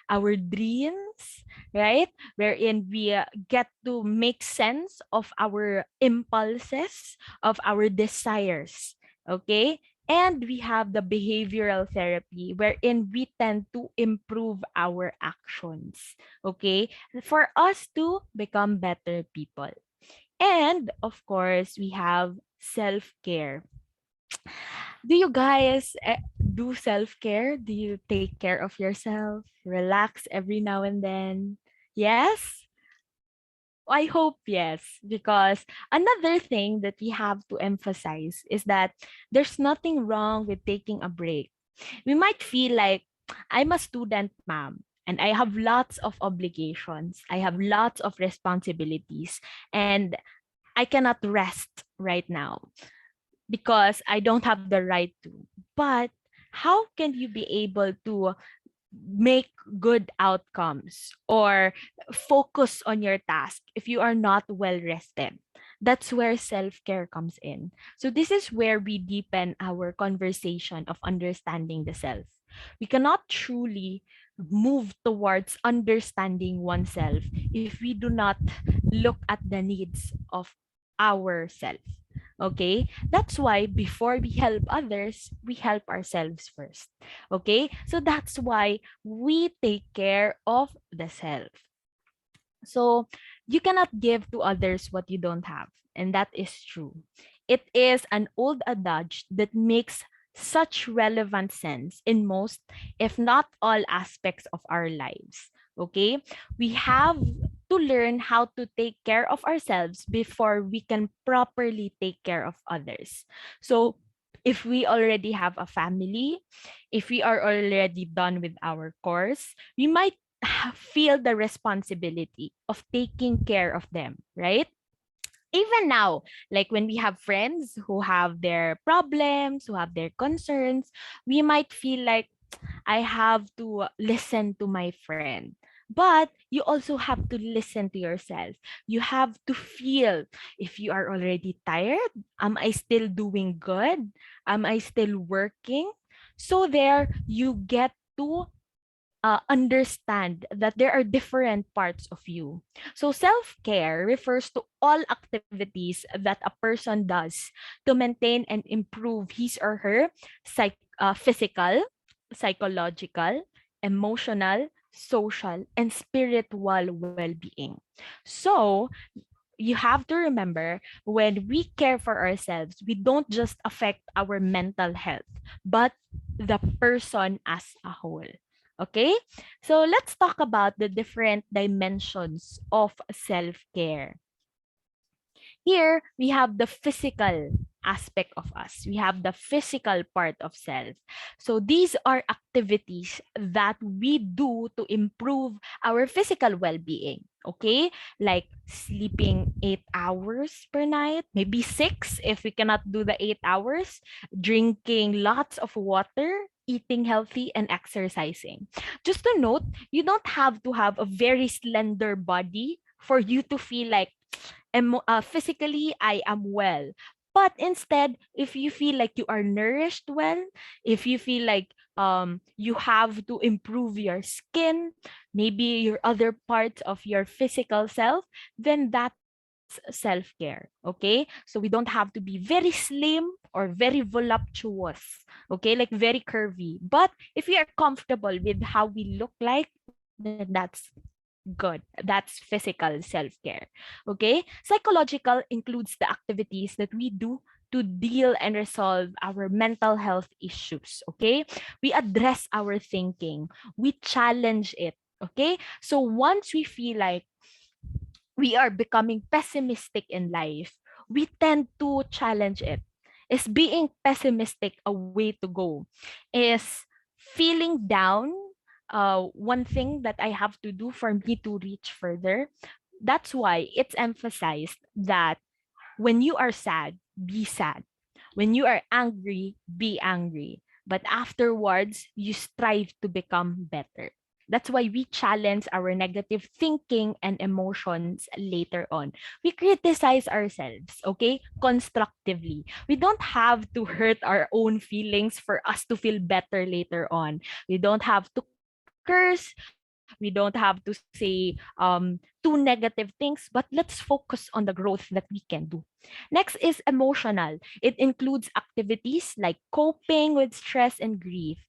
our dreams, right? Wherein we get to make sense of our impulses, of our desires. Okay, and we have the behavioral therapy, wherein we tend to improve our actions, okay, for us to become better people. And of course, we have self care. Do you guys do self care? Do you take care of yourself? Relax every now and then? Yes? I hope yes, because another thing that we have to emphasize is that there's nothing wrong with taking a break. We might feel like, I'm a student, ma'am, and I have lots of obligations, I have lots of responsibilities, and I cannot rest right now because I don't have the right to. But how can you be able to make good outcomes or focus on your task if you are not well rested? That's where self-care comes in. So this is where we deepen our conversation of understanding the self. We cannot truly move towards understanding oneself if we do not look at the needs of ourselves. Okay, that's why before we help others, we help ourselves first. Okay, so that's why we take care of the self. So you cannot give to others what you don't have. And that is true. It is an old adage that makes such relevant sense in most, if not all, aspects of our lives. Okay? We have to learn how to take care of ourselves before we can properly take care of others. So, if we already have a family, if we are already done with our course, we might feel the responsibility of taking care of them, right? Even now, like when we have friends who have their problems, who have their concerns, we might feel like I have to listen to my friend. But you also have to listen to yourself. You have to feel if you are already tired. Am I still doing good? Am I still working? So there you get to understand that there are different parts of you. So self-care refers to all activities that a person does to maintain and improve his or her physical, psychological, emotional, social, and spiritual well-being. So you have to remember, when we care for ourselves, we don't just affect our mental health, but the person as a whole. Okay? So let's talk about the different dimensions of self care. Here, we have the physical aspect of us. We have the physical part of self. So these are activities that we do to improve our physical well-being. Okay? Like sleeping 8 hours per night, maybe six if we cannot do the 8 hours, drinking lots of water, eating healthy, and exercising. Just to note, you don't have to have a very slender body for you to feel like physically I am well. But instead, if you feel like you are nourished well, if you feel like you have to improve your skin, maybe your other parts of your physical self, then that's self-care. Okay? So we don't have to be very slim or very voluptuous. Okay? Like very curvy. But if we are comfortable with how we look like, then that's good. That's physical self-care. Okay? Psychological includes the activities that we do to deal and resolve our mental health issues. Okay? We address our thinking. We challenge it. Okay? So once we feel like we are becoming pessimistic in life, we tend to challenge it. Is being pessimistic a way to go? Is feeling down one thing that I have to do for me to reach further? That's why it's emphasized that when you are sad, be sad. When you are angry, be angry. But afterwards, you strive to become better. That's why we challenge our negative thinking and emotions later on. We criticize ourselves, okay? Constructively. We don't have to hurt our own feelings for us to feel better later on. We don't have to curse. We don't have to say too negative things, but let's focus on the growth that we can do. Next is emotional. It includes activities like coping with stress and grief,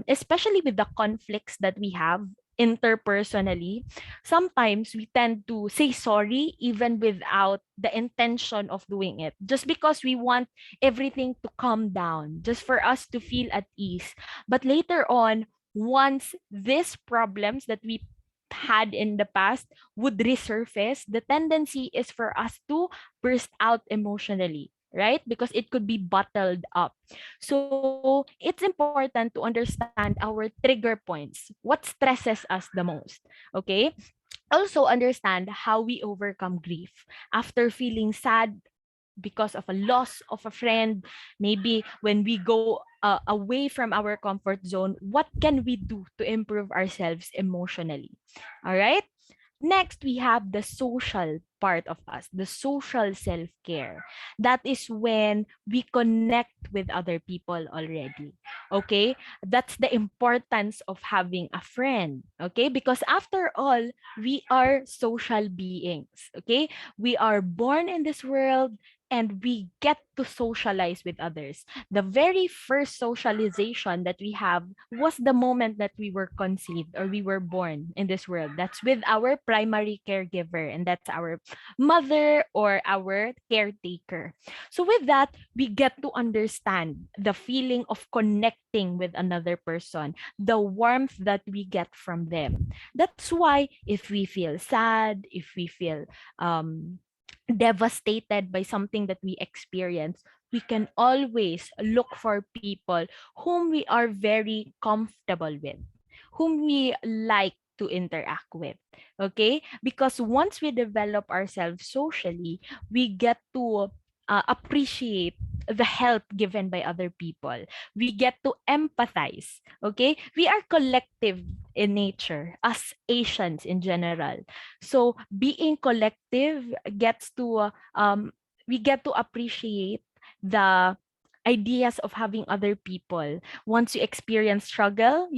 especially with the conflicts that we have interpersonally. Sometimes we tend to say sorry even without the intention of doing it, just because we want everything to calm down, just for us to feel at ease. But later on, once these problems that we had in the past would resurface, the tendency is for us to burst out emotionally, right? Because it could be bottled up. So it's important to understand our trigger points. What stresses us the most? Okay. Also understand how we overcome grief after feeling sad because of a loss of a friend, maybe when we go away from our comfort zone, what can we do to improve ourselves emotionally? All right. Next, we have the social part of us, the social self-care. That is when we connect with other people already. Okay? That's the importance of having a friend. Okay? Because after all, we are social beings. Okay? We are born in this world and we get to socialize with others. The very first socialization that we have was the moment that we were conceived or we were born in this world. That's with our primary caregiver, and that's our mother or our caretaker. So, with that, we get to understand the feeling of connecting with another person, the warmth that we get from them. That's why if we feel sad, if we feel devastated by something that we experience, we can always look for people whom we are very comfortable with, whom we like to interact with. Okay? Because once we develop ourselves socially, we get to appreciate the help given by other people. We get to empathize. Okay? We are collective in nature as Asians in general. So being collective gets to we get to appreciate the ideas of having other people. Once you experience struggle,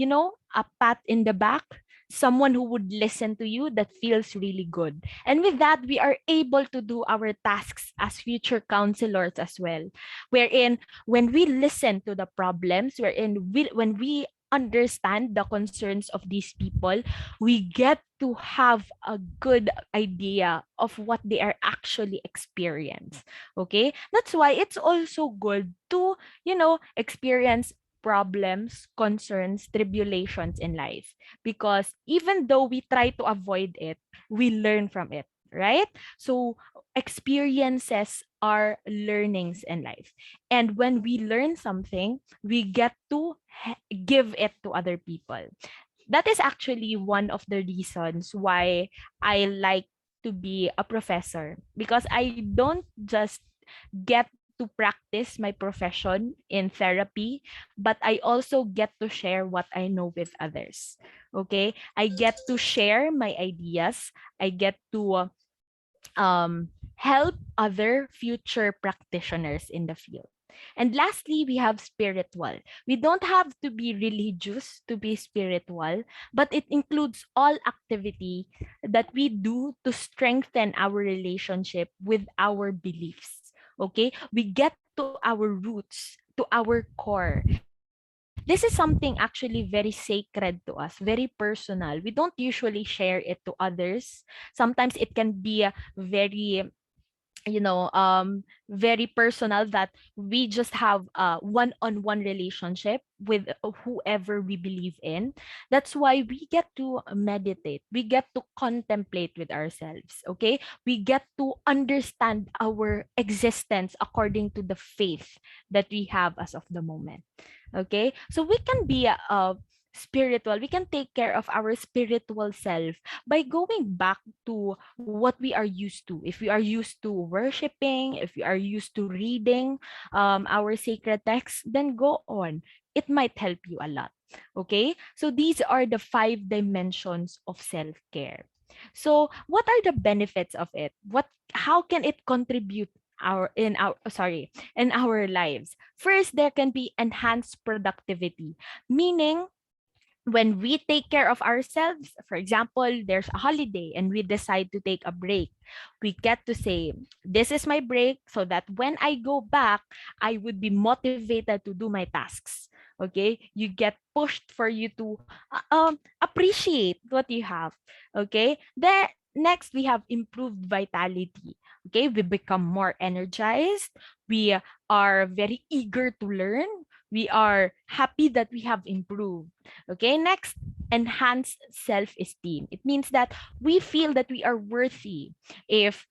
a pat in the back, someone who would listen to you, that feels really good. And with that, we are able to do our tasks as future counselors as well. Wherein when we listen to the problems, when we understand the concerns of these people, we get to have a good idea of what they are actually experience. Okay? That's why it's also good to, experience problems, concerns, tribulations in life. Because even though we try to avoid it, we learn from it, right? So experiences are learnings in life. And when we learn something, we get to give it to other people. That is actually one of the reasons why I like to be a professor, because I don't just get to practice my profession in therapy, but I also get to share what I know with others. Okay? I get to share my ideas. I get to help other future practitioners in the field. And lastly, we have spiritual. We don't have to be religious to be spiritual, but it includes all activity that we do to strengthen our relationship with our beliefs. Okay? We get to our roots, to our core. This is something actually very sacred to us, very personal. We don't usually share it to others. Sometimes it can be very very personal, that we just have a one-on-one relationship with whoever we believe in. That's why we get to meditate, we get to contemplate with ourselves. Okay, we get to understand our existence according to the faith that we have as of the moment. Okay, so we can be spiritual, we can take care of our spiritual self by going back to what we are used to. If we are used to worshiping, if we are used to reading our sacred texts, then go on. It might help you a lot. Okay? So these are the 5 dimensions of self-care. So what are the benefits of it? How can it contribute in our lives? First, there can be enhanced productivity, meaning when we take care of ourselves, for example, there's a holiday and we decide to take a break, we get to say, this is my break, so that when I go back, I would be motivated to do my tasks. Okay, you get pushed for you to appreciate what you have. Okay, then next we have improved vitality. Okay, we become more energized, we are very eager to learn, we are happy that we have improved. Okay, next, enhanced self-esteem. It means that we feel that we are worthy. If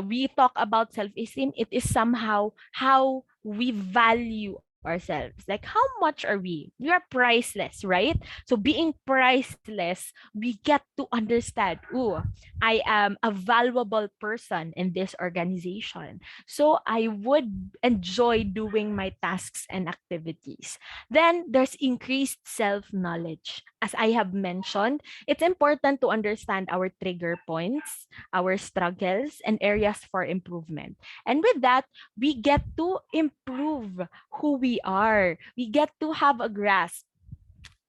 we talk about self-esteem, it is somehow how we value ourselves. Like, how much are we? We are priceless, right? So being priceless, we get to understand, oh, I am a valuable person in this organization. So I would enjoy doing my tasks and activities. Then there's increased self-knowledge. As I have mentioned, it's important to understand our trigger points, our struggles, and areas for improvement. And with that, we get to improve who we are. We get to have a grasp.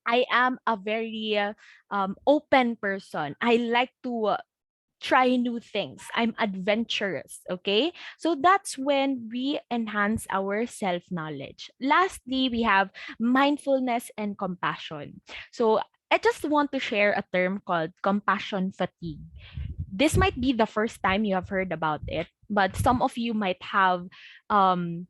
I am a very open person. I like to try new things. I'm adventurous. Okay. So that's when we enhance our self knowledge. Lastly, we have mindfulness and compassion. So I just want to share a term called compassion fatigue. This might be the first time you have heard about it, but some of you might have um,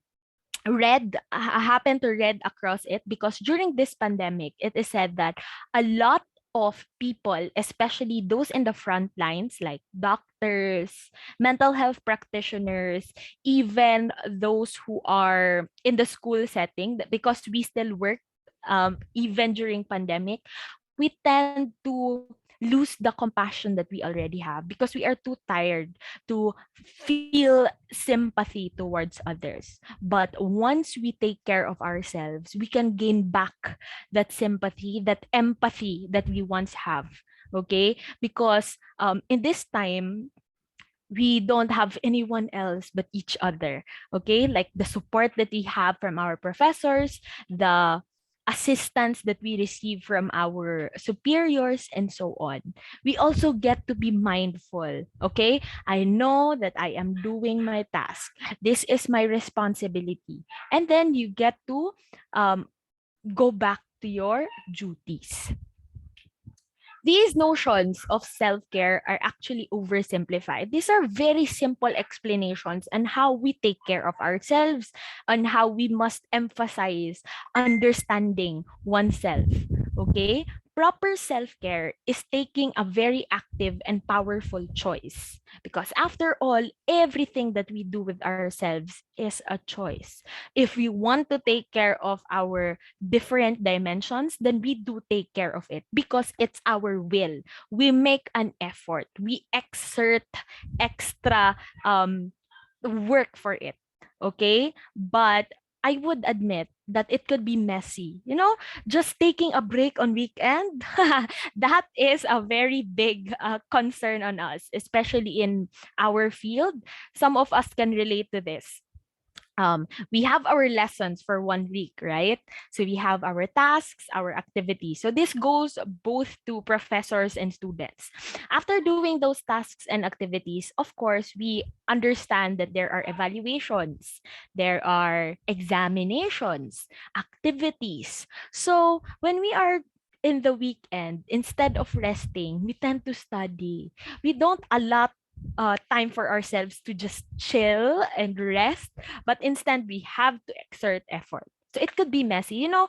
happen to read across it, because during this pandemic, it is said that a lot of people, especially those in the front lines like doctors, mental health practitioners, even those who are in the school setting, because we still work even during pandemic, we tend to lose the compassion that we already have because we are too tired to feel sympathy towards others. But once we take care of ourselves, we can gain back that sympathy, that empathy that we once have. Okay, because in this time we don't have anyone else but each other. Okay, like the support that we have from our professors, the assistance that we receive from our superiors, and so on. We also get to be mindful. Okay, I know that I am doing my task, this is my responsibility, and then you get to um, go back to your duties. These notions of self-care are actually oversimplified. These are very simple explanations on how we take care of ourselves, on how we must emphasize understanding oneself. Okay? Proper self-care is taking a very active and powerful choice. Because after all, everything that we do with ourselves is a choice. If we want to take care of our different dimensions, then we do take care of it because it's our will. We make an effort. We exert extra work for it. Okay? But I would admit that it could be messy. You know, just taking a break on weekend, that is a very big concern on us, especially in our field. Some of us can relate to this. We have our lessons for 1 week, right? So we have our tasks, our activities. So this goes both to professors and students. After doing those tasks and activities, of course, we understand that there are evaluations, there are examinations, activities. So when we are in the weekend, instead of resting, we tend to study. We don't allot time for ourselves to just chill and rest, but instead we have to exert effort. So it could be messy, you know.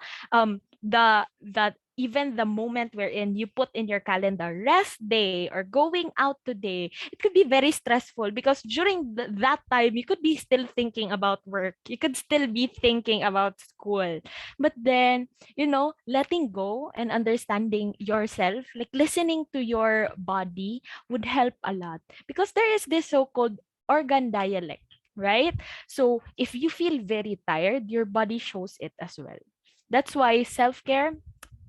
The even the moment wherein you put in your calendar rest day or going out today, it could be very stressful because during that time you could be still thinking about work, you could still be thinking about school. But then, you know, letting go and understanding yourself, like listening to your body, would help a lot, because there is this so-called organ dialect, right? So if you feel very tired, your body shows it as well. That's why self-care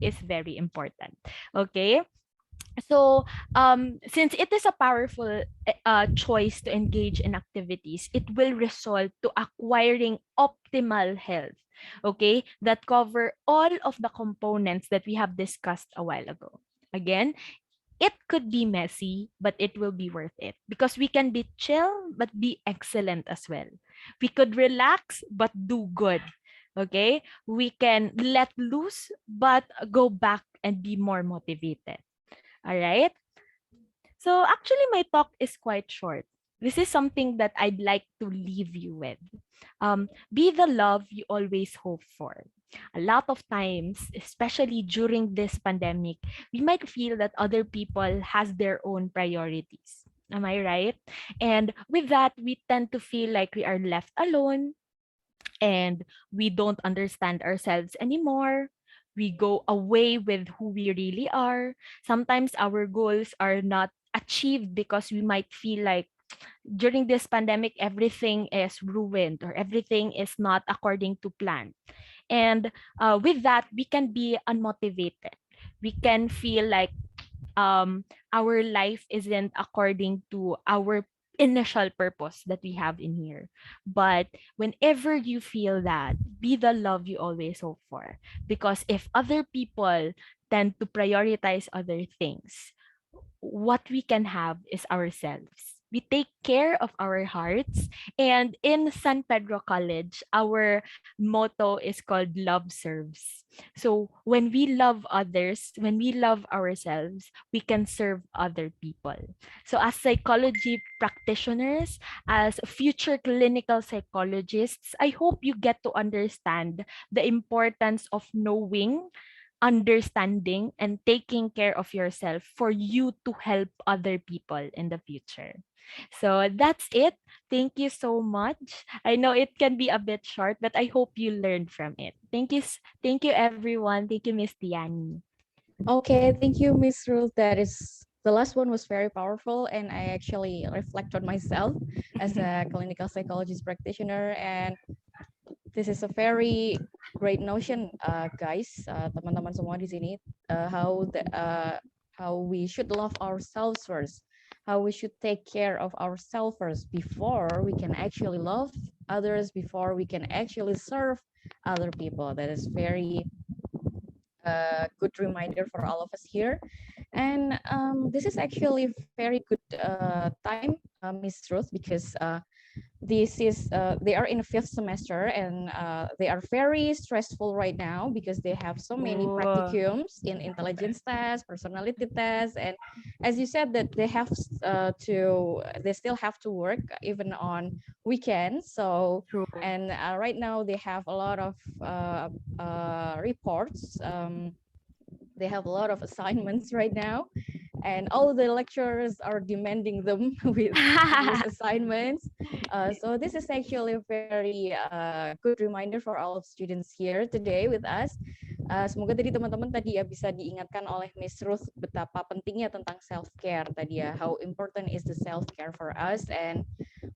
is very important. Okay? So since it is a powerful choice to engage in activities, it will result to acquiring optimal health, okay, that cover all of the components that we have discussed a while ago. Again, it could be messy, but it will be worth it because we can be chill but be excellent as well. We could relax but do good. Okay? We can let loose but go back and be more motivated. All right? So actually my talk is quite short. This is something that I'd like to leave you with. Be the love you always hope for. A lot of times, especially during this pandemic, we might feel that other people has their own priorities. Am I right? And with that, we tend to feel like we are left alone, and we don't understand ourselves anymore. We go away with who we really are. Sometimes our goals are not achieved because we might feel like during this pandemic, everything is ruined or everything is not according to plan. And with that, we can be unmotivated. We can feel like our life isn't according to our initial purpose that we have in here. But whenever you feel that, be the love you always hope for. Because if other people tend to prioritize other things, what we can have is ourselves. We take care of our hearts. And in San Pedro College, our motto is called Love Serves. So when we love others, when we love ourselves, we can serve other people. So as psychology practitioners, as future clinical psychologists, I hope you get to understand the importance of knowing, understanding, and taking care of yourself for you to help other people in the future. So that's it. Thank you so much. I know it can be a bit short, but I hope you learned from it. Thank you. Thank you, everyone. Thank you, Miss Tiani. Okay, thank you, Miss Ruth. That is the last one was very powerful, and I actually reflect on myself as a clinical psychologist practitioner. And this is a very great notion, guys, teman-teman semua di sini, how we should love ourselves first, how we should take care of ourselves first before we can actually love others, before we can actually serve other people. That is very good reminder for all of us here. And this is actually a very good time, Miss Ruth, because this is they are in the 5th semester, and they are very stressful right now because they have so many practicums in intelligence tests, personality tests, and as you said that they still have to work even on weekends. So True. and right now they have a lot of reports. They have a lot of assignments right now, and all the lecturers are demanding them with these assignments. So this is actually a very good reminder for all of students here today with us. Semoga tadi teman-teman tadi ya bisa diingatkan oleh Miss Ruth betapa pentingnya tentang self-care tadi ya, how important is the self-care for us, and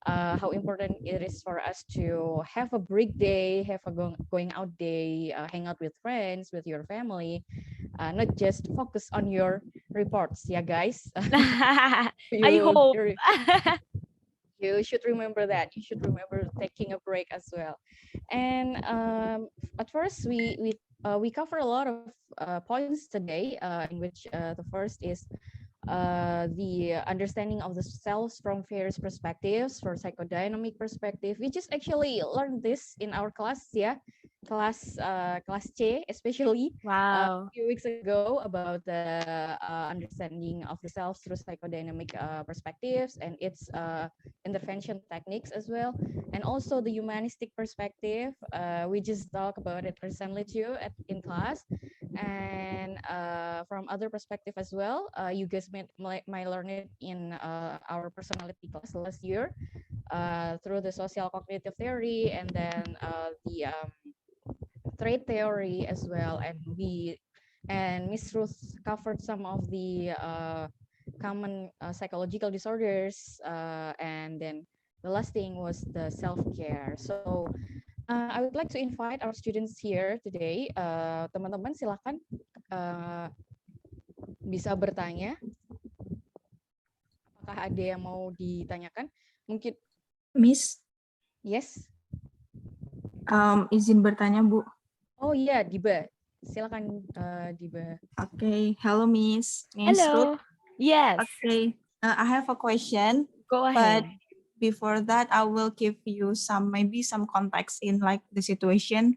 how important it is for us to have a break day, have a going out day, hang out with friends, with your family, not just focus on your reports, yeah, guys. I hope. You should remember that. You should remember taking a break as well. And at first, we cover a lot of points today, in which the first is the understanding of the selves from various perspectives for psychodynamic perspective. We just actually learned this in our class, yeah, class C, especially Wow. a few weeks ago about the understanding of the self through psychodynamic perspectives and its intervention techniques as well, and also the humanistic perspective. We just talked about it recently too in class, and from other perspective as well. You guys might learn it in our personality class last year through the social cognitive theory, and then the trait theory as well. And Miss Ruth covered some of the common psychological disorders, and then the last thing was the self-care. So I would like to invite our students here today. Teman-teman silakan bisa bertanya. Apakah ada yang mau ditanyakan? Mungkin Miss, yes. Izin bertanya, Bu. Oh iya, Diba. Silakan, Diba. Okay, hello, Miss. Hello. Ruth. Yes. Okay, I have a question. Go But ahead. before that, I will give you maybe some context in like the situation.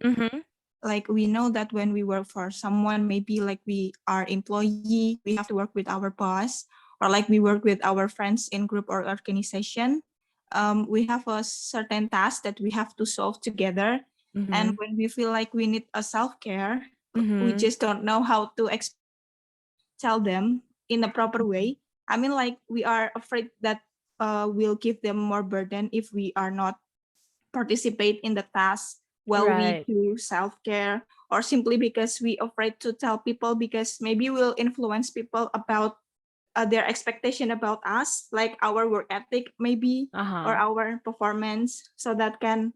Like we know that when we work for someone, maybe like we are employee, we have to work with our boss, or like we work with our friends in group or organization. We have a certain task that we have to solve together. And when we feel like we need a self-care, we just don't know how to tell them in a proper way. I mean, like we are afraid that we'll give them more burden if we are not participate in the task while we Right. do self-care, or simply because we afraid to tell people because maybe we'll influence people about their expectation about us, like our work ethic maybe, or our performance. So that can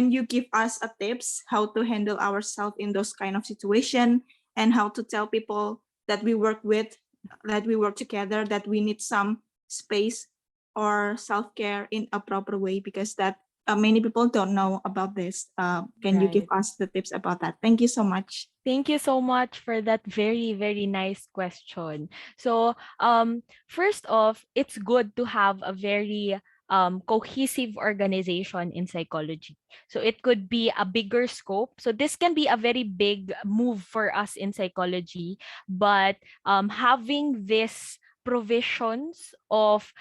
you give us a tips how to handle ourselves in those kind of situation, and how to tell people that we work with, that we work together, that we need some space or self-care in a proper way, because that many people don't know about this. Can you give Right. us the tips about that? Thank you so much. Thank you so much for that very, very nice question. So, first off, it's good to have a very cohesive organization in psychology. So it could be a bigger scope. So this can be a very big move for us in psychology, but having this provisions of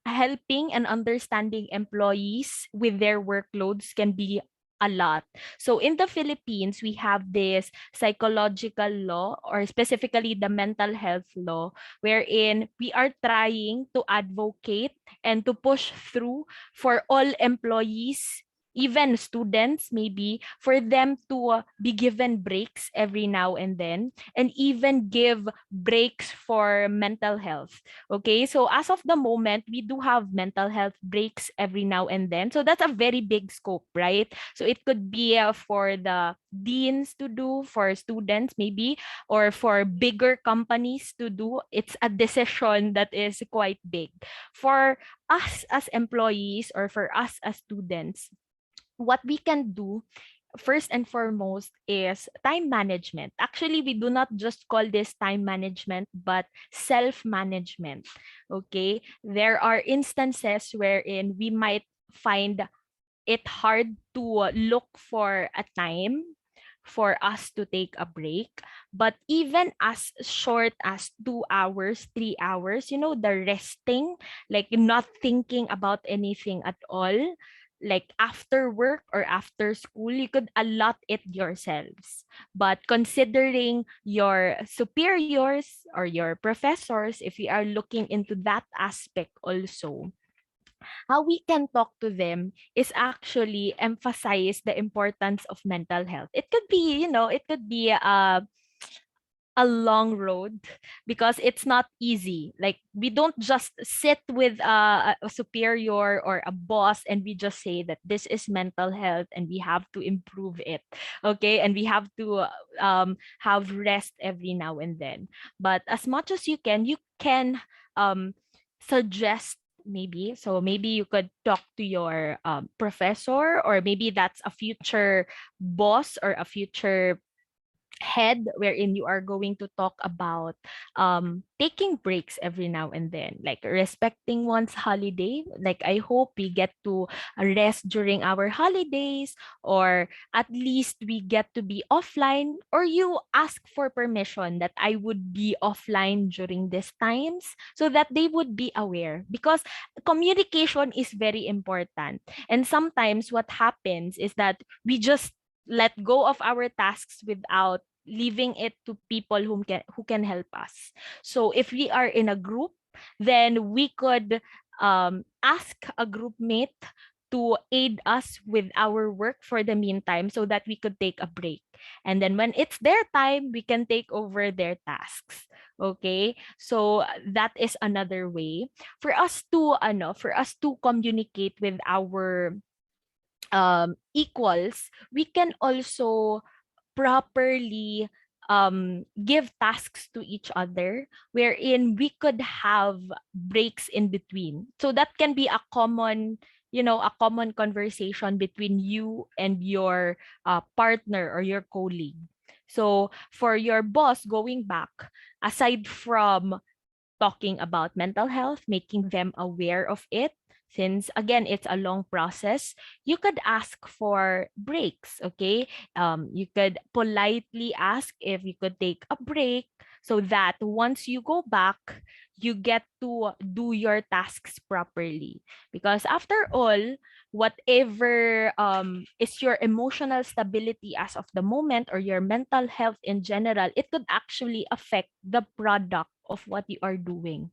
helping and understanding employees with their workloads can be a lot. So in the Philippines, we have this psychological law, or specifically the mental health law, wherein we are trying to advocate and to push through for all employees, even students maybe, for them to be given breaks every now and then, and even give breaks for mental health. Okay, so as of the moment, we do have mental health breaks every now and then. So that's a very big scope, right? So it could be for the deans to do, for students maybe, or for bigger companies to do. It's a decision that is quite big. For us as employees, or for us as students, what we can do first and foremost is time management. Actually, we do not just call this time management, but self-management. Okay, there are instances wherein we might find it hard to look for a time for us to take a break. But even as short as 2 hours, 3 hours, the resting, like not thinking about anything at all, like after work or after school, you could allot it yourselves. But considering your superiors or your professors, if you are looking into that aspect also, how we can talk to them is actually emphasize the importance of mental health. It could be, it could be a long road, because it's not easy. Like, we don't just sit with a superior or a boss and we just say that this is mental health and we have to improve it. Okay, and we have to have rest every now and then. But as much as you can suggest, maybe, so maybe you could talk to your professor, or maybe that's a future boss or a future head, wherein you are going to talk about taking breaks every now and then, like respecting one's holiday. Like, I hope we get to rest during our holidays, or at least we get to be offline, or you ask for permission that I would be offline during these times, so that they would be aware, because communication is very important. And sometimes what happens is that we just let go of our tasks without leaving it to people who can help us. So if we are in a group, then we could ask a group mate to aid us with our work for the meantime, so that we could take a break. And then when it's their time, we can take over their tasks. Okay? So that is another way for us to communicate with our equals. We can also properly give tasks to each other, wherein we could have breaks in between. So that can be a common conversation between you and your partner or your colleague. So for your boss, going back, aside from talking about mental health, making them aware of it. Since again, it's a long process, you could ask for breaks, okay? You could politely ask if you could take a break, so that once you go back, you get to do your tasks properly. Because after all, whatever is your emotional stability as of the moment, or your mental health in general, it could actually affect the product of what you are doing.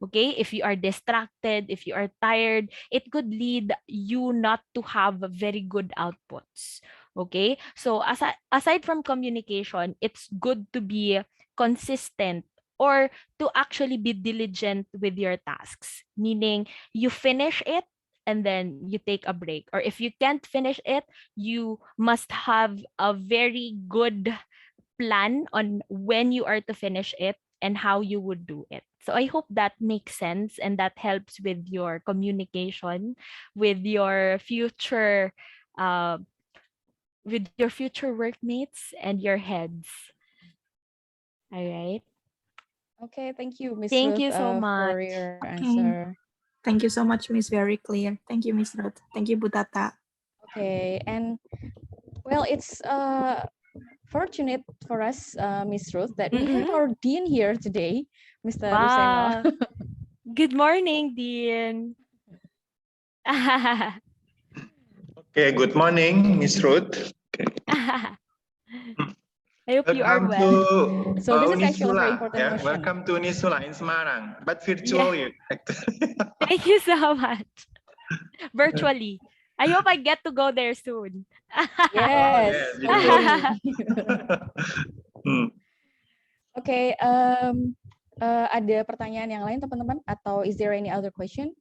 Okay, if you are distracted, if you are tired, it could lead you not to have very good outputs. Okay, so aside from communication, it's good to be consistent, or to actually be diligent with your tasks, meaning you finish it and then you take a break. Or if you can't finish it, you must have a very good plan on when you are to finish it and how you would do it. So I hope that makes sense and that helps with your communication with your future uh, workmates and your heads. All right. Okay, thank you, Miss Thank Ruth, you so for much. your Okay. answer. Thank you so much, Miss. Very clear. Thank you, Miss Ruth. Thank you, Budata. Okay, and well, it's fortunate for us, Miss Ruth, that we have our dean here today, Mr. Ruseno. Wow. Good morning, Dean. Okay, good morning, Miss Ruth. I hope you are Welcome well. to So this is actually a very Unissula. important question. Welcome to Unissula in Semarang, but virtually. Actually. Thank you so much. Virtually. I hope I get to go there soon. Yes, yes, hopefully. Okay, ada pertanyaan yang lain teman-teman, atau is there any other question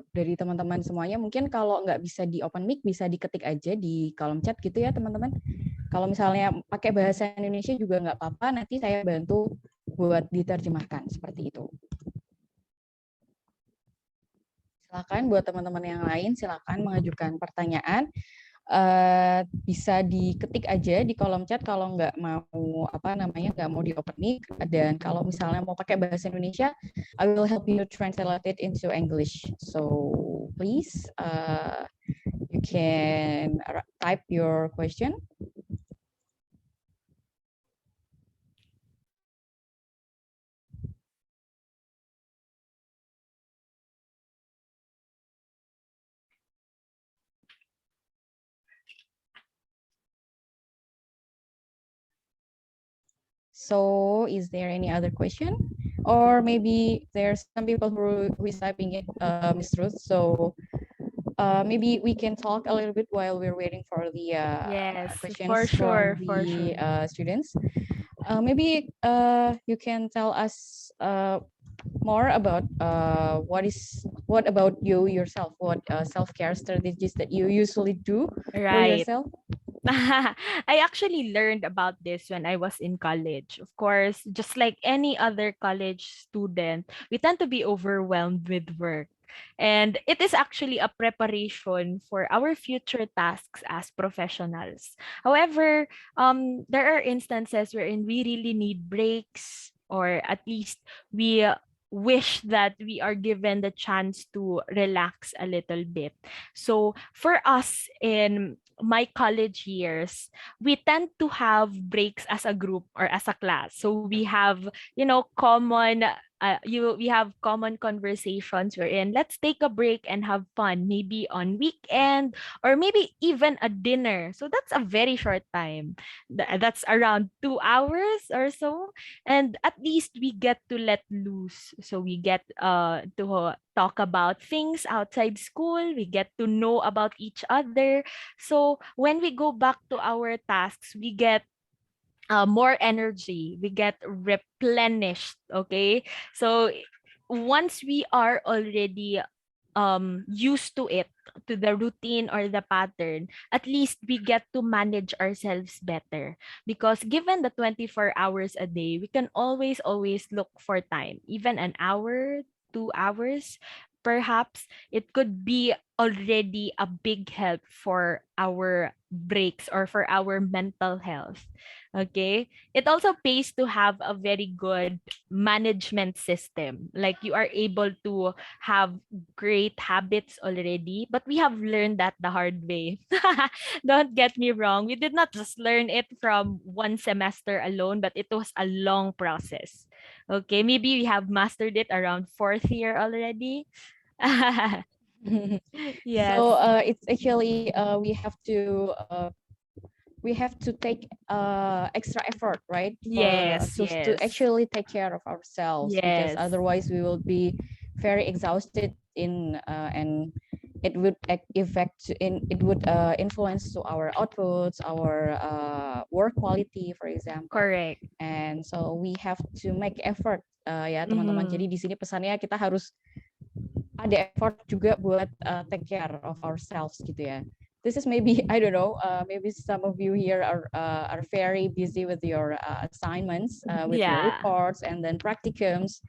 dari teman-teman semuanya? Mungkin kalau nggak bisa di open mic, bisa diketik aja di kolom chat gitu ya teman-teman. Kalau misalnya pakai bahasa Indonesia juga nggak apa-apa, nanti saya bantu buat diterjemahkan seperti itu. Silakan buat teman-teman yang lain, silakan mengajukan pertanyaan. Bisa diketik aja di kolom chat kalau nggak mau nggak mau di open mic, dan kalau misalnya mau pakai bahasa Indonesia, I will help you translate it into English. So please you can type your question. So, is there any other question? Or maybe there's some people who is typing it, Ms. Ruth. So, maybe we can talk a little bit while we're waiting for the yes, questions for sure, from for the sure. students. Maybe you can tell us more about what about you yourself? What self-care strategies that you usually do for Right. yourself? I actually learned about this when I was in college. Of course, just like any other college student, we tend to be overwhelmed with work. And it is actually a preparation for our future tasks as professionals. However, there are instances wherein we really need breaks, or at least we wish that we are given the chance to relax a little bit. So for us in my college years, we tend to have breaks as a group or as a class. So we have, common we have common conversations wherein let's take a break and have fun, maybe on weekend or maybe even a dinner. So that's a very short time. That's around 2 hours or so. And at least we get to let loose. So we get to talk about things outside school. We get to know about each other. So when we go back to our tasks, we get more energy, we get replenished. Okay, so once we are already used to it, to the routine or the pattern, at least we get to manage ourselves better, because given the 24 hours a day, we can always look for time, even an hour, 2 hours. Perhaps it could be already a big help for our breaks or for our mental health. Okay, it also pays to have a very good management system, like you are able to have great habits already, but we have learned that the hard way. Don't get me wrong, we did not just learn it from one semester alone, but it was a long process. Okay, maybe we have mastered it around fourth year already. Yes. So it's actually we have to take extra effort, right, for Yes, to yes. actually take care of ourselves, because Yes. otherwise we will be very exhausted and it would it would influence to our outputs, our work quality, for example. Correct. And so we have to make effort ya teman-teman. Jadi di sini pesannya kita harus ada effort juga buat take care of ourselves gitu ya. This is maybe I don't know, maybe some of you here are very busy with your assignments, with your Yeah. reports and then practicums.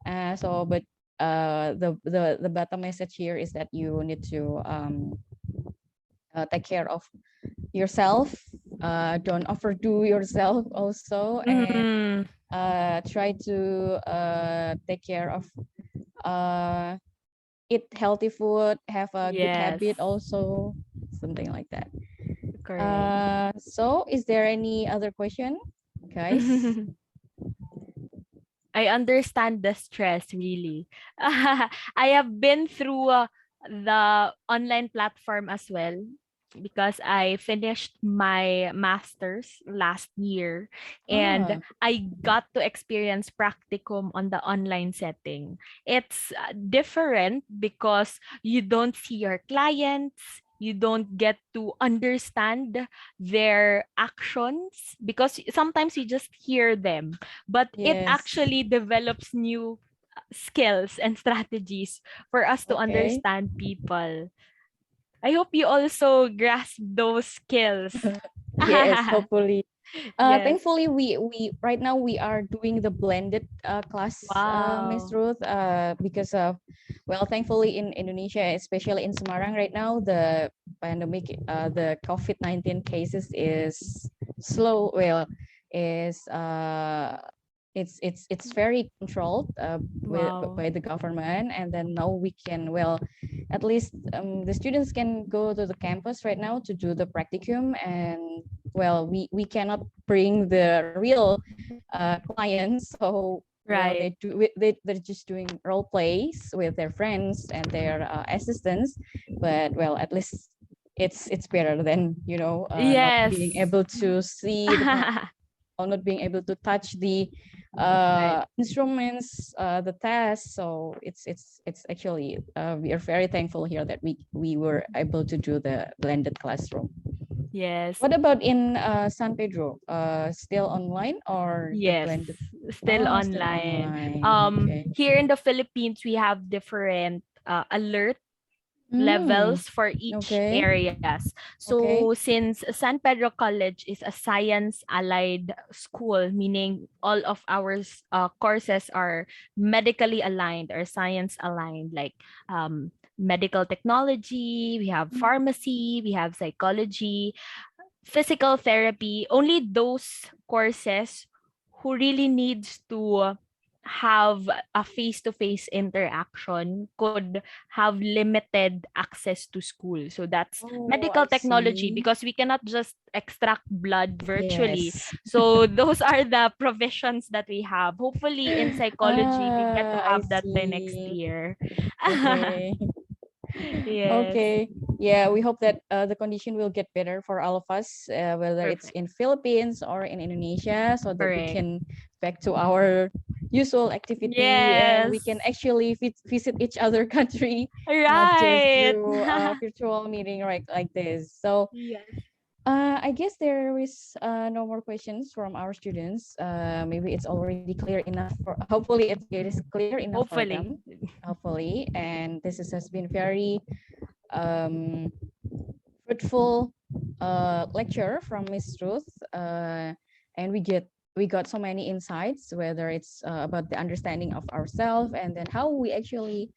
But the bottom message here is that you need to take care of yourself. Don't overdo yourself also, and try to take care of eat healthy food, have a good Yes. habit also, something like that. Correct. So is there any other question, guys? I understand the stress, really. I have been through the online platform as well, because I finished my master's last year and I got to experience practicum on the online setting. It's different because you don't see your clients, you don't get to understand their actions, because sometimes you just hear them, but it Yes. actually develops new skills and strategies for us to Okay. understand people. I hope you also grasp those skills. Yes, hopefully. Yes. Thankfully, we right now we are doing the blended class, Miss Wow. Ruth, because of, well, thankfully in Indonesia, especially in Semarang right now, the pandemic, the COVID-19 cases is slow. Well, is it's very controlled Wow. by the government, and then now we can, well, at least the students can go to the campus right now to do the practicum, and well, we cannot bring the real clients, so well, Right. they're just doing role plays with their friends and their assistants, but well, at least it's better than, you know, not Yes. being able to see the or not being able to touch the Right. instruments, the tests. So it's actually we are very thankful here that we were able to do the blended classroom. Yes. What about in San Pedro? Still online or the Yes. blended? Still Oh, still online. online. Okay. Here in the Philippines, we have different alert levels for each Okay. areas. Okay. So since San Pedro College is a science allied school, meaning all of our courses are medically aligned or science aligned, like medical technology, we have pharmacy, we have psychology, physical therapy. Only those courses who really needs to have a face-to-face interaction could have limited access to school. So that's medical I technology, see. because we cannot just extract blood virtually. Yes. So those are the provisions that we have. Hopefully in psychology we get to I have that by next see. year. Okay. Yes. Okay. Yeah, we hope that the condition will get better for all of us, whether it's Perfect. in Philippines or in Indonesia, so that we Correct. can back to our usual activity, and we Yes. can actually visit each other country, not just Right. through virtual meeting like this. So Yes. I guess there is no more questions from our students. Maybe it's already clear enough for, hopefully it is clear enough for Hopefully. them, hopefully. And this has been very fruitful lecture from Miss Ruth, and we got so many insights, whether it's about the understanding of ourselves, and then how we actually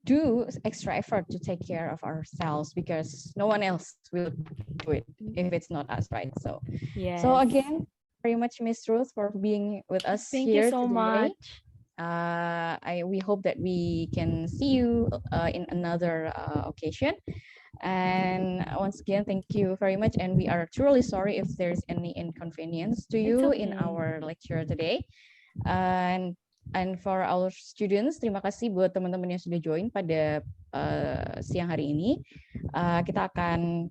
do extra effort to take care of ourselves, because no one else will do it if it's not us, right? So Yes. so again, very much Miss Ruth for being with us Thank you here so today. much. We hope that we can see you in another occasion. And once again, thank you very much. And we are truly sorry if there's any inconvenience to It's you in okay. our lecture today. And And for our students, terima kasih buat teman-teman yang sudah join pada siang hari ini. Kita akan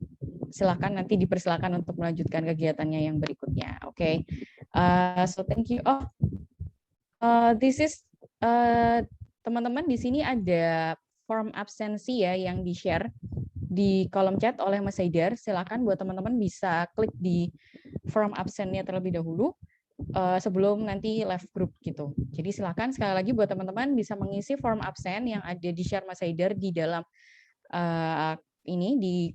silakan nanti dipersilakan untuk melanjutkan kegiatannya yang berikutnya. Oke. So thank you. This is teman-teman di sini ada form absensi ya yang di-share di kolom chat oleh Mas Haidar. Silakan buat teman-teman bisa klik di form absennya terlebih dahulu sebelum nanti live group gitu. Jadi silakan sekali lagi buat teman-teman bisa mengisi form absen yang ada di-share Mas Haidar di dalam ini di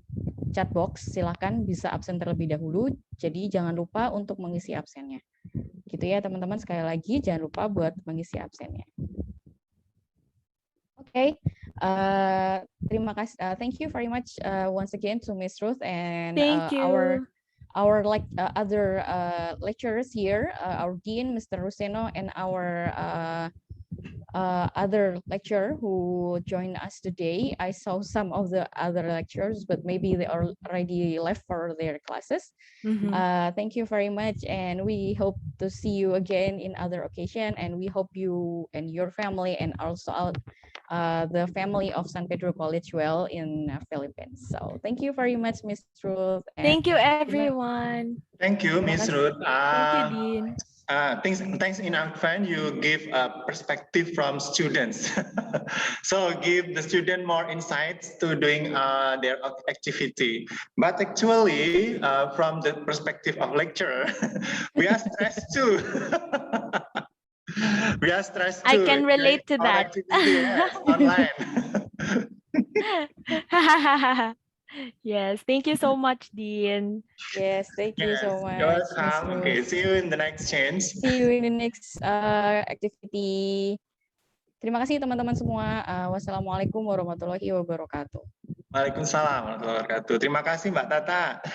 chat box. Silakan bisa absen terlebih dahulu. Jadi jangan lupa untuk mengisi absennya. Gitu ya teman-teman, sekali lagi jangan lupa buat mengisi absennya. Okay, terima kasih. Thank you very much once again to Miss Ruth and our other lecturers here, our dean, Mr. Ruseno, and our other lecturer who joined us today. I saw some of the other lecturers, but maybe they are already left for their classes. Thank you very much, and we hope to see you again in other occasion. And we hope you and your family, and also the family of San Pedro College well in Philippines. So thank you very much, Miss Ruth. Thank you, everyone. Thank you, Miss Ruth. Thank you, Dean. Thanks in advance. You give a perspective from students, so give the student more insights to doing their activity. But actually, from the perspective of lecturer, we are stressed too. We are stressed too. I can relate to that. Yes, online. Yes, thank you so much, Dean. Yes, thank you so much. You're welcome. Okay, see you in the next change. See you in the next activity. Terima kasih teman-teman semua. Wassalamualaikum warahmatullahi wabarakatuh. Waalaikumsalam warahmatullahi wabarakatuh. Terima kasih Mbak Tata.